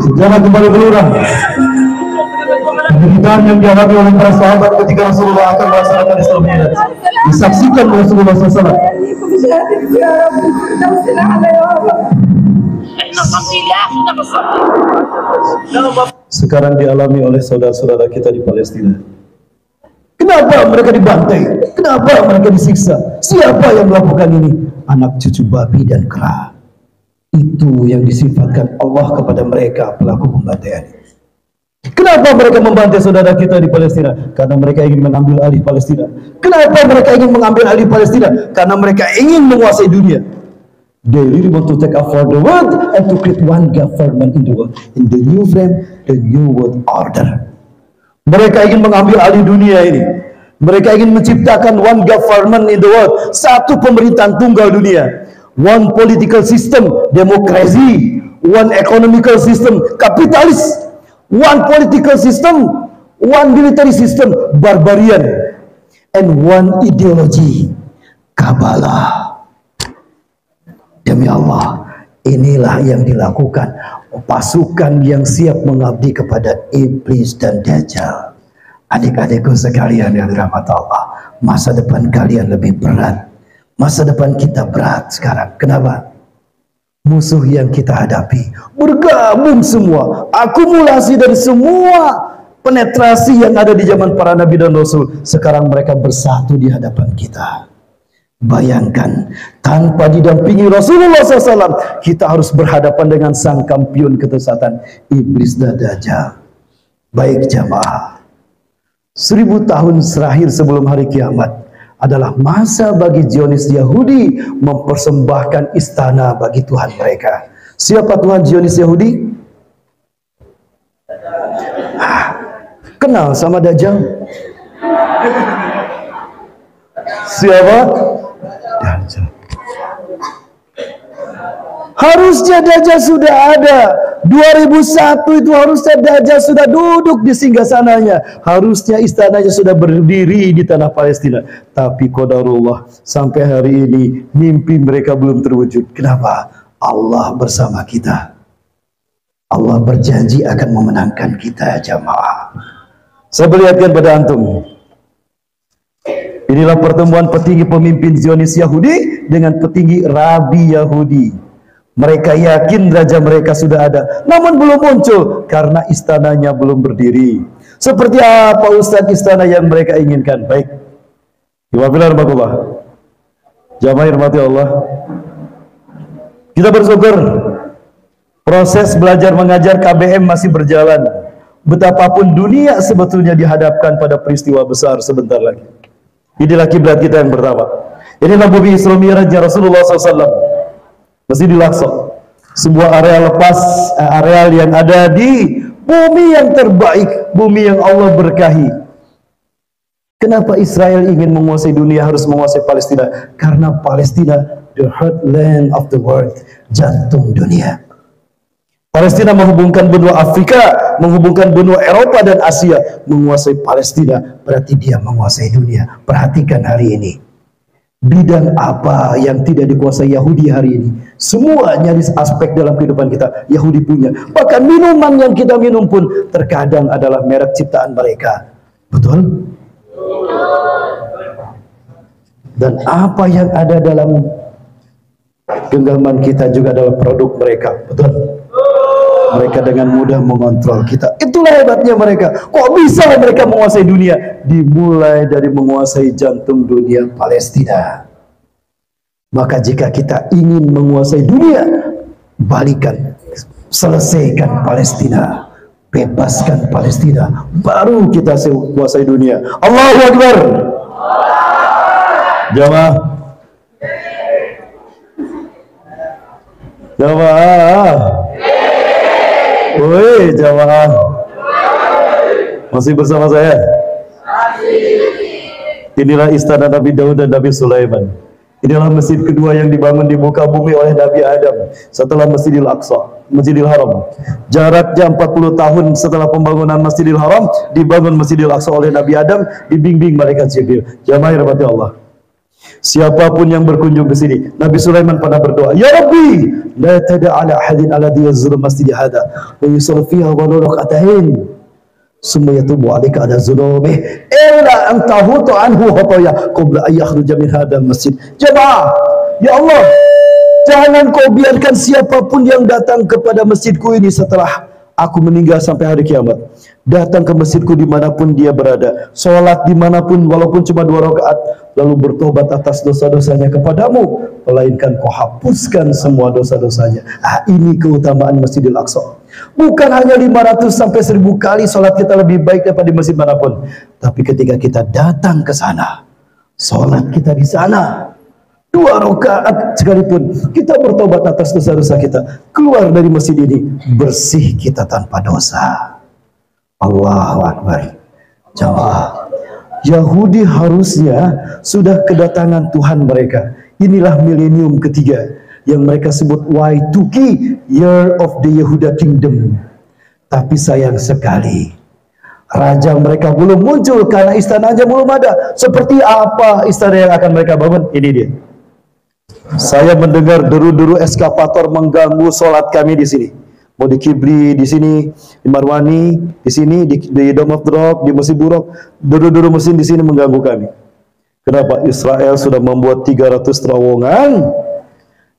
Sejarah kembali berulang. Penderitaan yang dialami oleh para sahabat ketika Rasulullah akan melaksanakan Isra Mi'raj disaksikan oleh Rasulullah SAW. Sekarang dialami oleh saudara-saudara kita di Palestina. Kenapa mereka dibantai? Kenapa mereka disiksa? Siapa yang melakukan ini? Anak cucu babi dan kera. Itu yang disifatkan Allah kepada mereka pelaku pembantaian. Kenapa mereka membantai saudara kita di Palestina? Karena mereka ingin mengambil alih Palestina. Kenapa mereka ingin mengambil alih Palestina? Karena mereka ingin menguasai dunia. They really want to take over the world and to create one government in the world. In the new frame, the new world order. Mereka ingin mengambil alih dunia ini. Mereka ingin menciptakan one government in the world. Satu pemerintahan tunggal dunia. One political system, demokrasi. One economical system, kapitalis. One political system, one military system, barbarian, and one ideology, Kabbalah. Demi Allah, inilah yang dilakukan pasukan yang siap mengabdi kepada iblis dan dajjal. Adik-adikku sekalian yang dirahmati Allah, masa depan kalian lebih berat. Masa depan kita berat sekarang. Kenapa? Musuh yang kita hadapi bergabung semua, akumulasi dari semua penetrasi yang ada di zaman para nabi dan rasul. Sekarang mereka bersatu di hadapan kita. Bayangkan, tanpa didampingi Rasulullah SAW, kita harus berhadapan dengan sang kampion kesesatan, iblis dan dajjal. Baik jamaah, 1000 tahun terakhir sebelum hari kiamat adalah masa bagi Zionis Yahudi mempersembahkan istana bagi Tuhan mereka. Siapa Tuhan Zionis Yahudi? Kenal sama Dajjal? Siapa? Dajjal. Harusnya Dajjal sudah ada. 2001 itu harusnya Dajjal sudah duduk di singgasananya. Harusnya istananya sudah berdiri di tanah Palestina. Tapi qadarullah, sampai hari ini mimpi mereka belum terwujud. Kenapa? Allah bersama kita. Allah berjanji akan memenangkan kita, jamaah. Saya perlihatkan pada antum. Inilah pertemuan petinggi pemimpin Zionis Yahudi dengan petinggi Rabi Yahudi. Mereka yakin raja mereka sudah ada, namun belum muncul karena istananya belum berdiri. Seperti apa Ustadz istana yang mereka inginkan? Baik, jamaah hormati Allah, kita bersyukur proses belajar mengajar KBM masih berjalan. Betapapun dunia sebetulnya dihadapkan pada peristiwa besar sebentar lagi. Inilah kiblat kita yang pertama. Inilah bumi Isra Mi'rajnya Rasulullah SAW. Masjidil Aqsa, sebuah area lepas, areal yang ada di bumi yang terbaik, bumi yang Allah berkahi. Kenapa Israel ingin menguasai dunia, harus menguasai Palestina? Karena Palestina, the heartland of the world, jantung dunia. Palestina menghubungkan benua Afrika, menghubungkan benua Eropa dan Asia. Menguasai Palestina berarti dia menguasai dunia. Perhatikan hari ini, bidang apa yang tidak dikuasai Yahudi hari ini? Semua nyaris aspek dalam kehidupan kita Yahudi punya. Bahkan minuman yang kita minum pun terkadang adalah merek ciptaan mereka. Betul? Dan apa yang ada dalam genggaman kita juga adalah produk mereka. Betul? Mereka dengan mudah mengontrol kita. Itulah hebatnya mereka. Kok bisa mereka menguasai dunia? Dimulai dari menguasai jantung dunia, Palestina. Maka jika kita ingin menguasai dunia, balikan, selesaikan Palestina, bebaskan Palestina, baru kita kuasai dunia. Allahu Akbar. Jamaah, jamaah, woi jamaah, masih bersama saya? Inilah istana Nabi Daud dan Nabi Sulaiman. Inilah masjid kedua yang dibangun di muka bumi oleh Nabi Adam setelah Masjidil Aqsa, Masjidil Haram. Jaraknya 40 tahun setelah pembangunan Masjidil Haram, dibangun Masjidil Aqsa oleh Nabi Adam, dibimbing malaikat Jibril. Jamaah rahmati Allah, siapapun yang berkunjung ke sini, Nabi Sulaiman pernah berdoa, Ya Rabbi, la tada' ala ahadin alladhi yazuru masjid hadha wa yusalli fiha wa rak'atain summa yatubu 'alaika ala dzunubih illa an tahutu anhu khataya qabla an yakhruja min hadzal masjid. Jemaah, ya Allah, jangan kau biarkan siapapun yang datang kepada masjidku ini setelah aku meninggal sampai hari kiamat, datang ke masjidku dimanapun dia berada, sholat dimanapun walaupun cuma 2 rakaat, lalu bertobat atas dosa-dosanya kepadamu, melainkan kau hapuskan semua dosa-dosanya. Ini keutamaan Masjidil Aqsa. Bukan hanya 500 sampai 1000 kali solat kita lebih baik daripada di masjid manapun. Tapi ketika kita datang ke sana, solat kita di sana 2 rakaat sekalipun, kita bertobat atas dosa-dosa kita, keluar dari masjid ini bersih kita tanpa dosa. Allahu Akbar. Jamaah, Yahudi harusnya sudah kedatangan Tuhan mereka. Inilah milenium ketiga yang mereka sebut Y2K, Year of the Yehuda Kingdom. Tapi sayang sekali, raja mereka belum muncul karena istananya belum ada. Seperti apa istana yang akan mereka bangun? Ini dia. Saya mendengar deru-deru eskapator mengganggu solat kami di sini. Mau di Kibli, di sini, di Marwani, di sini, di Dome of the Rock, di Masjid Buruk, deru-deru mesin di sini mengganggu kami. Kenapa? Israel sudah membuat 300 terowongan.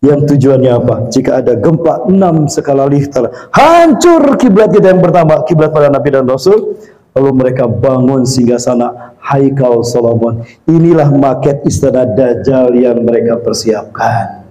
Yang tujuannya apa? Jika ada gempa 6 skala Richter, hancur kiblat kita yang pertama, kiblat para nabi dan rasul. Lalu mereka bangun singgasana Haikal Solomon. Inilah maket istana Dajjal yang mereka persiapkan.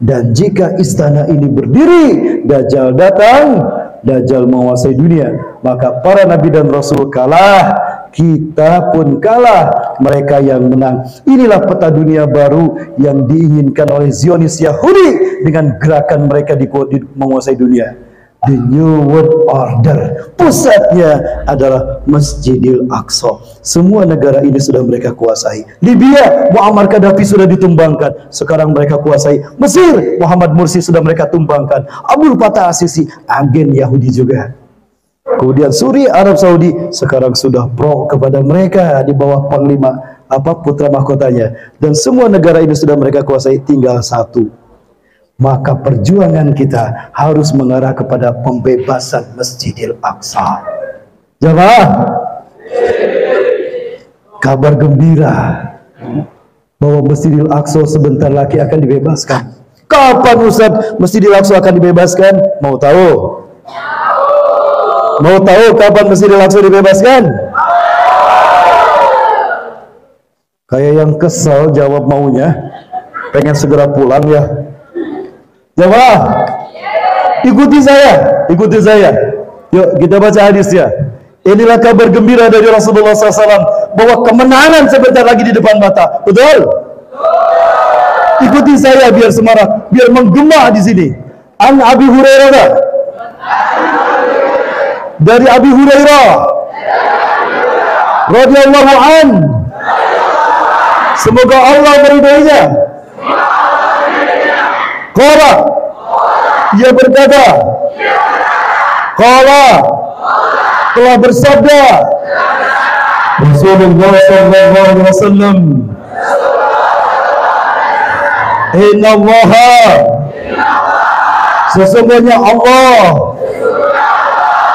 Dan jika istana ini berdiri, Dajjal datang, Dajjal menguasai dunia, maka para nabi dan rasul kalah, kita pun kalah, mereka yang menang. Inilah peta dunia baru yang diinginkan oleh Zionis Yahudi dengan gerakan mereka di menguasai dunia. The New World Order, pusatnya adalah Masjidil Aqsa. Semua negara ini sudah mereka kuasai. Libya, Muammar Gaddafi sudah ditumbangkan, sekarang mereka kuasai. Mesir, Muhammad Mursi sudah mereka tumbangkan. Abdul Fattah Al-Sisi, agen Yahudi juga. Kemudian Suriah, Arab Saudi sekarang sudah pro kepada mereka di bawah panglima putra mahkotanya. Dan semua negara ini sudah mereka kuasai, tinggal satu. Maka perjuangan kita harus mengarah kepada pembebasan Masjidil Aqsa. Jamaah, kabar gembira bahwa Masjidil Aqsa sebentar lagi akan dibebaskan. Kapan Ustaz Masjidil Aqsa akan dibebaskan? Mau tahu? Mau tahu kapan Masjidil Aqsa dibebaskan? Kayak yang kesal jawab maunya, pengen segera pulang ya. Jamaah, ikuti saya, ikuti saya. Yuk kita baca hadisnya. Inilah kabar gembira dari Rasulullah SAW bahwa kemenangan sebentar lagi di depan mata. Betul? Ikuti saya biar semangat, biar menggema di sini. An Abi Hurairah, dari Abi Hurairah radhiyallahu an, semoga Allah meridainya. Qala, ia berkata, qala, telah bersabda Rasulullah SAW, Inna Allaha, sesungguhnya Allah,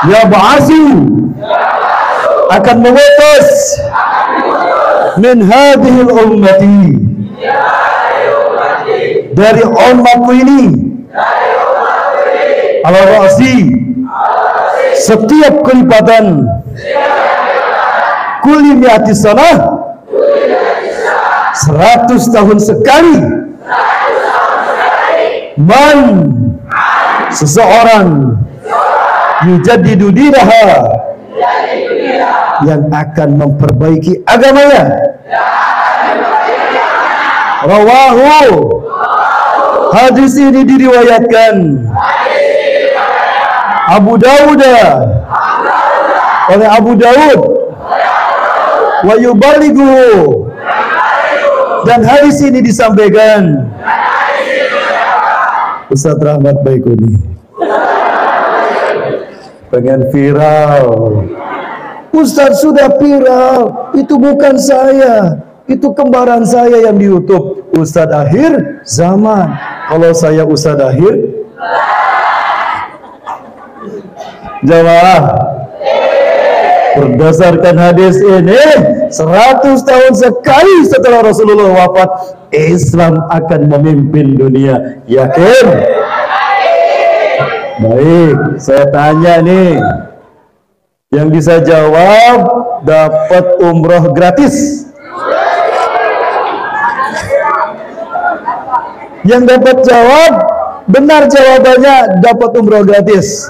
ya ba'asu, akan mengutus min hadhil ummati, dari umatku ini, ala ra'si, setiap kelipatan, kulli mi'ati sanah, 100 tahun sekali, man, seseorang, yujaddidu dinaha, yang akan memperbaiki agamanya. Rawahu, hadis ini diriwayatkan Abu Dawud, oleh Abu Dawud, wa yubalighu, dan hadis ini disampaikan Ustaz Rahmat Baikuni. Pengen viral, Ustaz sudah viral, itu bukan saya, itu kembaran saya yang di YouTube, Ustaz akhir zaman. Kalau saya Ustaz akhir, jamaah, berdasarkan hadis ini, 100 tahun sekali setelah Rasulullah wafat, Islam akan memimpin dunia. Yakin? Baik, saya tanya nih, yang bisa jawab dapat umroh gratis. Yang dapat jawab benar jawabannya dapat umroh gratis.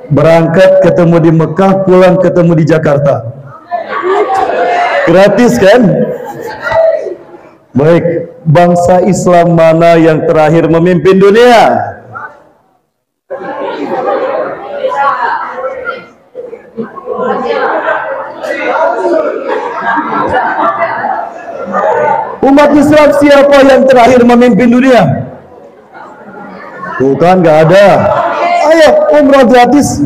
Berangkat ketemu di Mekah, pulang ketemu di Jakarta. Gratis kan? Baik, bangsa Islam mana yang terakhir memimpin dunia? Umat Islam siapa yang terakhir memimpin dunia? Bukan, nggak ada. Ayo, umrah gratis.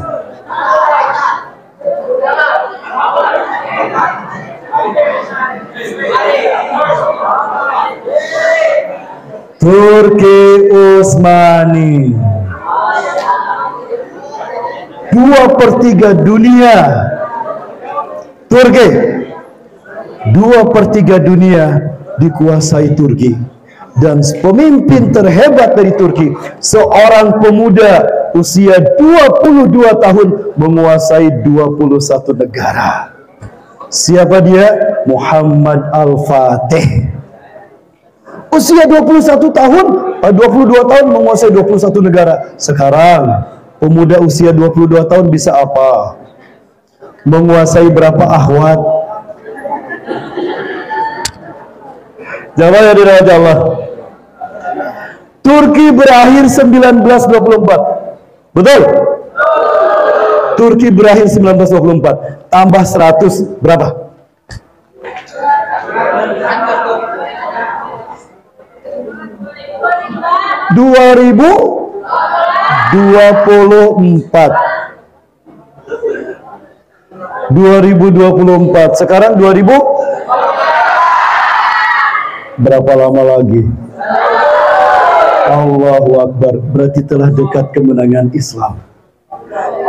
Turki Utsmani. 2/3 dunia. Turki 2/3 dunia dikuasai Turki. Dan pemimpin terhebat dari Turki, seorang pemuda usia 22 tahun menguasai 21 negara. Siapa dia? Muhammad Al-Fatih. Usia 21 tahun, 22 tahun menguasai 21 negara. Sekarang pemuda usia 22 tahun bisa apa? Menguasai berapa ahwat? Jawab ya dirahmati Allah. Turki berakhir 1924. Betul? Turki berakhir 1924. Tambah 100 berapa? (2024). 2024. Sekarang 2000. Berapa lama lagi? Allahu Akbar. Berarti telah dekat kemenangan Islam.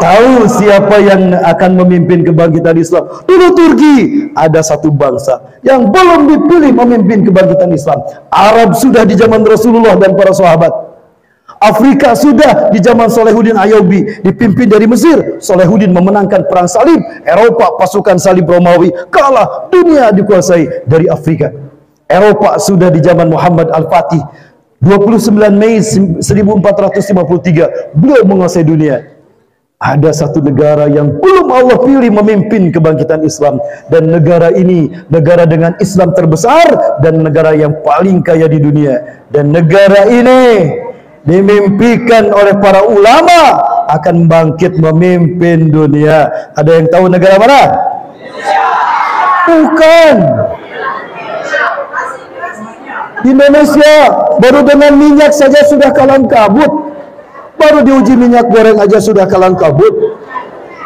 Tahu siapa yang akan memimpin kebangkitan Islam? Dulu Turki ada satu bangsa yang belum dipilih memimpin kebangkitan Islam. Arab sudah di zaman Rasulullah dan para sahabat. Afrika sudah di zaman Salahuddin Ayyubi, dipimpin dari Mesir. Salahuddin memenangkan perang salib. Eropa pasukan salib Romawi kalah, dunia dikuasai dari Afrika. Eropa sudah di zaman Muhammad Al-Fatih. 29 Mei 1453 beliau menguasai dunia. Ada satu negara yang belum Allah pilih memimpin kebangkitan Islam, dan negara ini negara dengan Islam terbesar dan negara yang paling kaya di dunia. Dan negara ini dimimpikan oleh para ulama akan bangkit memimpin dunia. Ada yang tahu negara mana? Bukan. Indonesia baru dengan minyak saja sudah kalang kabut. Baru diuji minyak goreng aja sudah kalang kabut.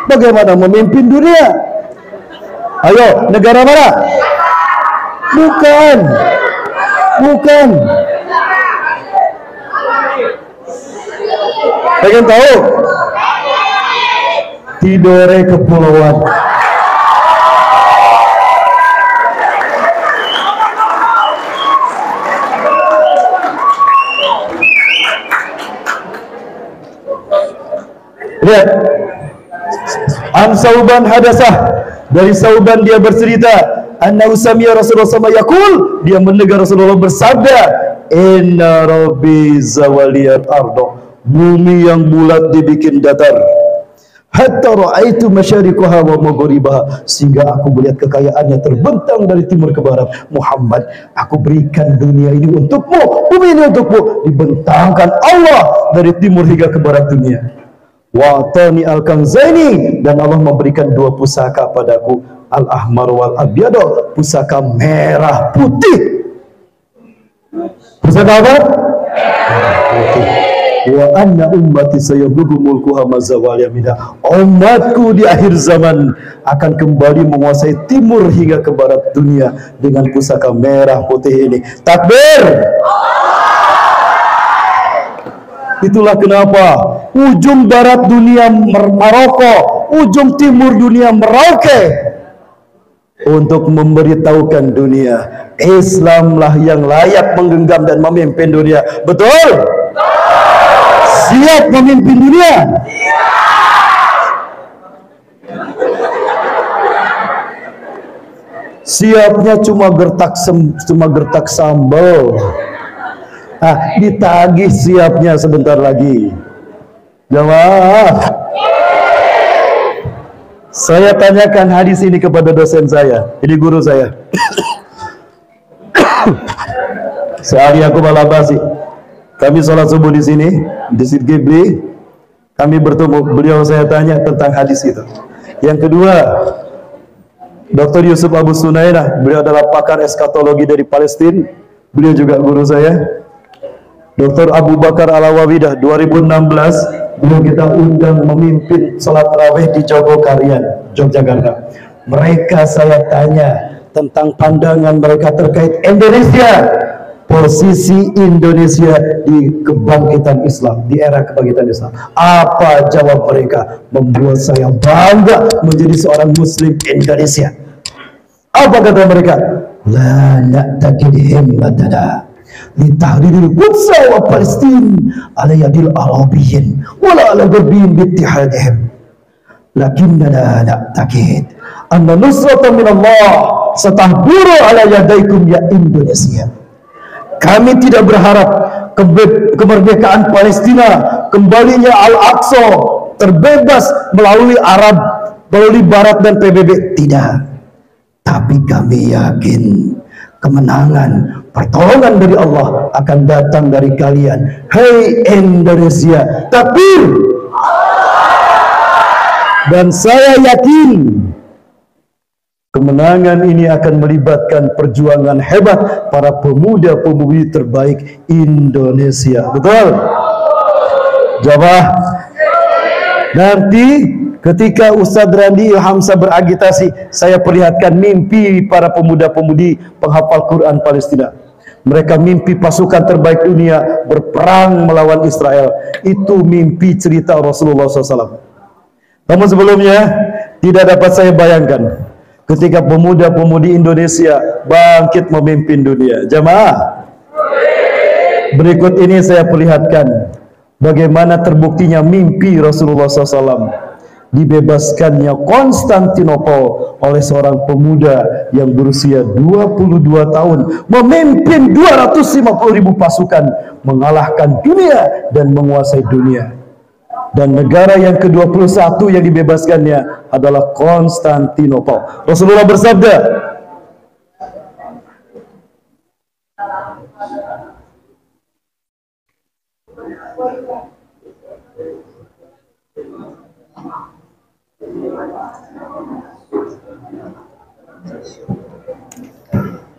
Bagaimana memimpin dunia? Ayo, negara mana? Bukan. Bukan. Pengen tahu? Tidore Kepulauan. Lihat, An Sauban hadasah, dari Sauban dia bercerita, anna usamiya Rasulullah sama yaqul, dia mendengar Rasulullah bersabda, inna rabbi zawaliyat ardo, bumi yang bulat dibikin datar, hatta ra'aitu masyariqaha wa maghribaha, sehingga aku melihat kekayaannya terbentang dari timur ke barat. Muhammad, aku berikan dunia ini untukmu, bumi ini untukmu, dibentangkan Allah dari timur hingga ke barat dunia. Wa tani al-kanzaini, dan Allah memberikan dua pusaka padaku, al-ahmar wal abyad, pusaka merah putih. Pusaka apa? Merah putih. Wa anna ummati sayablughu mulkuha mazawal yamina, umatku di akhir zaman akan kembali menguasai timur hingga ke barat dunia dengan pusaka merah putih ini. Takbir. Itulah kenapa ujung barat dunia Maroko, ujung timur dunia Merauke, untuk memberitahukan dunia Islamlah yang layak menggenggam dan memimpin dunia. Betul? Siap memimpin dunia? Siapnya cuma gertak sambal. Ah, ditagih siapnya sebentar lagi. Jawab. Saya tanyakan hadis ini kepada dosen saya, ini guru saya. Sehari aku balabasi. Kami sholat subuh di sini, di Masjid Ghibli. Kami bertemu, beliau saya tanya tentang hadis itu. Yang kedua, Dr. Yusuf Abu Sunaina, beliau adalah pakar eskatologi dari Palestina. Beliau juga guru saya. Dr. Abu Bakar Alawawidah 2016 beliau kita undang memimpin sholat tarawih di Jogokarian, Yogyakarta. Mereka saya tanya tentang pandangan mereka terkait Indonesia, posisi Indonesia di kebangkitan Islam, di era kebangkitan Islam. Apa jawab mereka? Membuat saya bangga menjadi seorang Muslim Indonesia. Apa kata mereka? La na'takid himmatana litahriril Quds wa Palestin ala yadil Arabiyyin wala ala Gharbiyyin biittihadihim, lakinnana na'takid anna nusrata min Allah satahduru ala yadaikum ya Indonesia. Kami tidak berharap kemerdekaan Palestina, kembalinya Al-Aqsa terbebas melalui Arab, melalui Barat dan PBB, tidak. Tapi kami yakin kemenangan, pertolongan dari Allah akan datang dari kalian. Hei Indonesia, takbir! Dan saya yakin kemenangan ini akan melibatkan perjuangan hebat para pemuda-pemudi terbaik Indonesia. Betul? Jawab. Nanti ketika Ustadz Randi Ilhamsa beragitasi, saya perlihatkan mimpi para pemuda-pemudi penghafal Quran Palestina. Mereka mimpi pasukan terbaik dunia berperang melawan Israel. Itu mimpi cerita Rasulullah SAW. Namun sebelumnya tidak dapat saya bayangkan ketika pemuda-pemudi Indonesia bangkit memimpin dunia. Jamaah, berikut ini saya perlihatkan bagaimana terbuktinya mimpi Rasulullah SAW, dibebaskannya Konstantinopel oleh seorang pemuda yang berusia 22 tahun, memimpin 250.000 pasukan, mengalahkan dunia dan menguasai dunia. Dan negara yang ke-21 yang dibebaskannya adalah Konstantinopel. Rasulullah bersabda,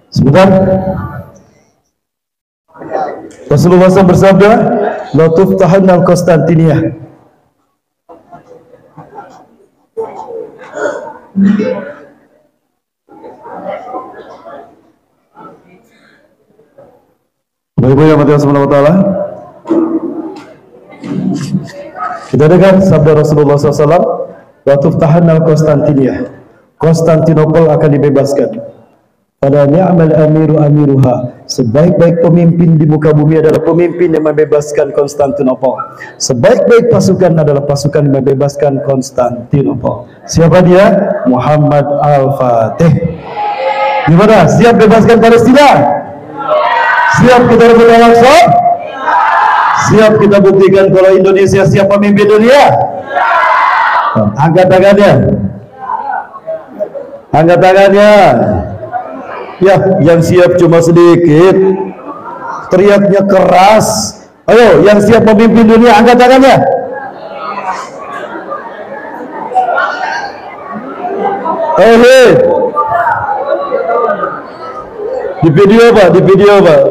sebentar. Rasulullah SAW bersabda, la tuftahanna al-Konstantiniyah. Baik-baik yang mati Subhanahu wa ta'ala, kita dengar sabda Rasulullah SAW, la tuftahanna al-Konstantiniyah. Konstantinopel akan dibebaskan. Pada ni'mal amiru amiruha, sebaik-baik pemimpin di muka bumi adalah pemimpin yang membebaskan Konstantinopel. Sebaik-baik pasukan adalah pasukan yang membebaskan Konstantinopel. Siapa dia? Muhammad Al-Fatih. Gimana? Siap bebaskan Palestina? Siap kita rebut Al-Aqsa? Siap kita buktikan kalau Indonesia siap pemimpin dunia? Angkat tangannya. Angkat tangannya. Ya, yang siap cuma sedikit, teriaknya keras. Ayo, yang siap memimpin dunia, angkat tangannya. Di video Pak, di video Pak,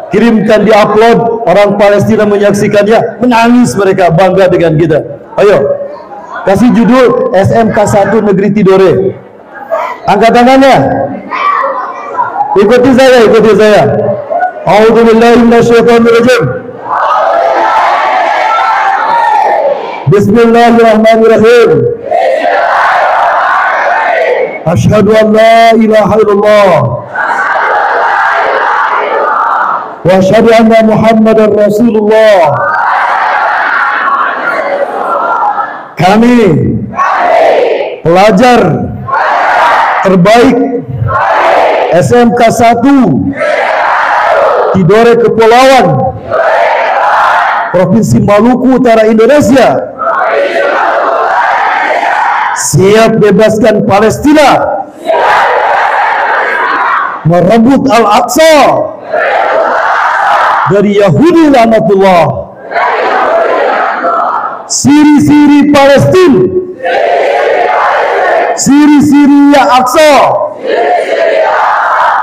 kirimkan, di-upload, orang Palestina menyaksikannya, menangis mereka, bangga dengan kita. Ayo, kasih judul SMK 1 Negeri Tidore. Angkat tangannya. Ikuti saya, ikuti saya. A'udzubillahi minasyaitonirrajim. Bismillahirrahmanirrahim. Asyhadu an la ilaha illallah wa asyhadu anna Muhammadar Rasulullah. Kami pelajar terbaik SMK 1 Tidore Kepulauan Provinsi Maluku Utara Indonesia siap bebaskan Palestina, merebut Al-Aqsa dari Yahudi laknatullah. Siri-siri Palestina, siri-siri ya Aqsa,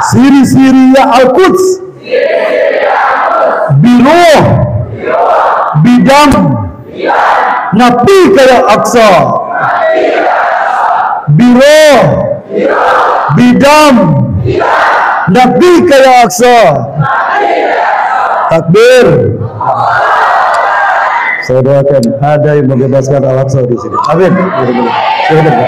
siri-siri ya Al-Quds, biruh, bidam, nabi kaya Aqsa, biruh, bidam, nabi kaya Aqsa. Takbir. Saya doakan ada yang membebaskan Al-Aqsa di sini. Amin. Silakan.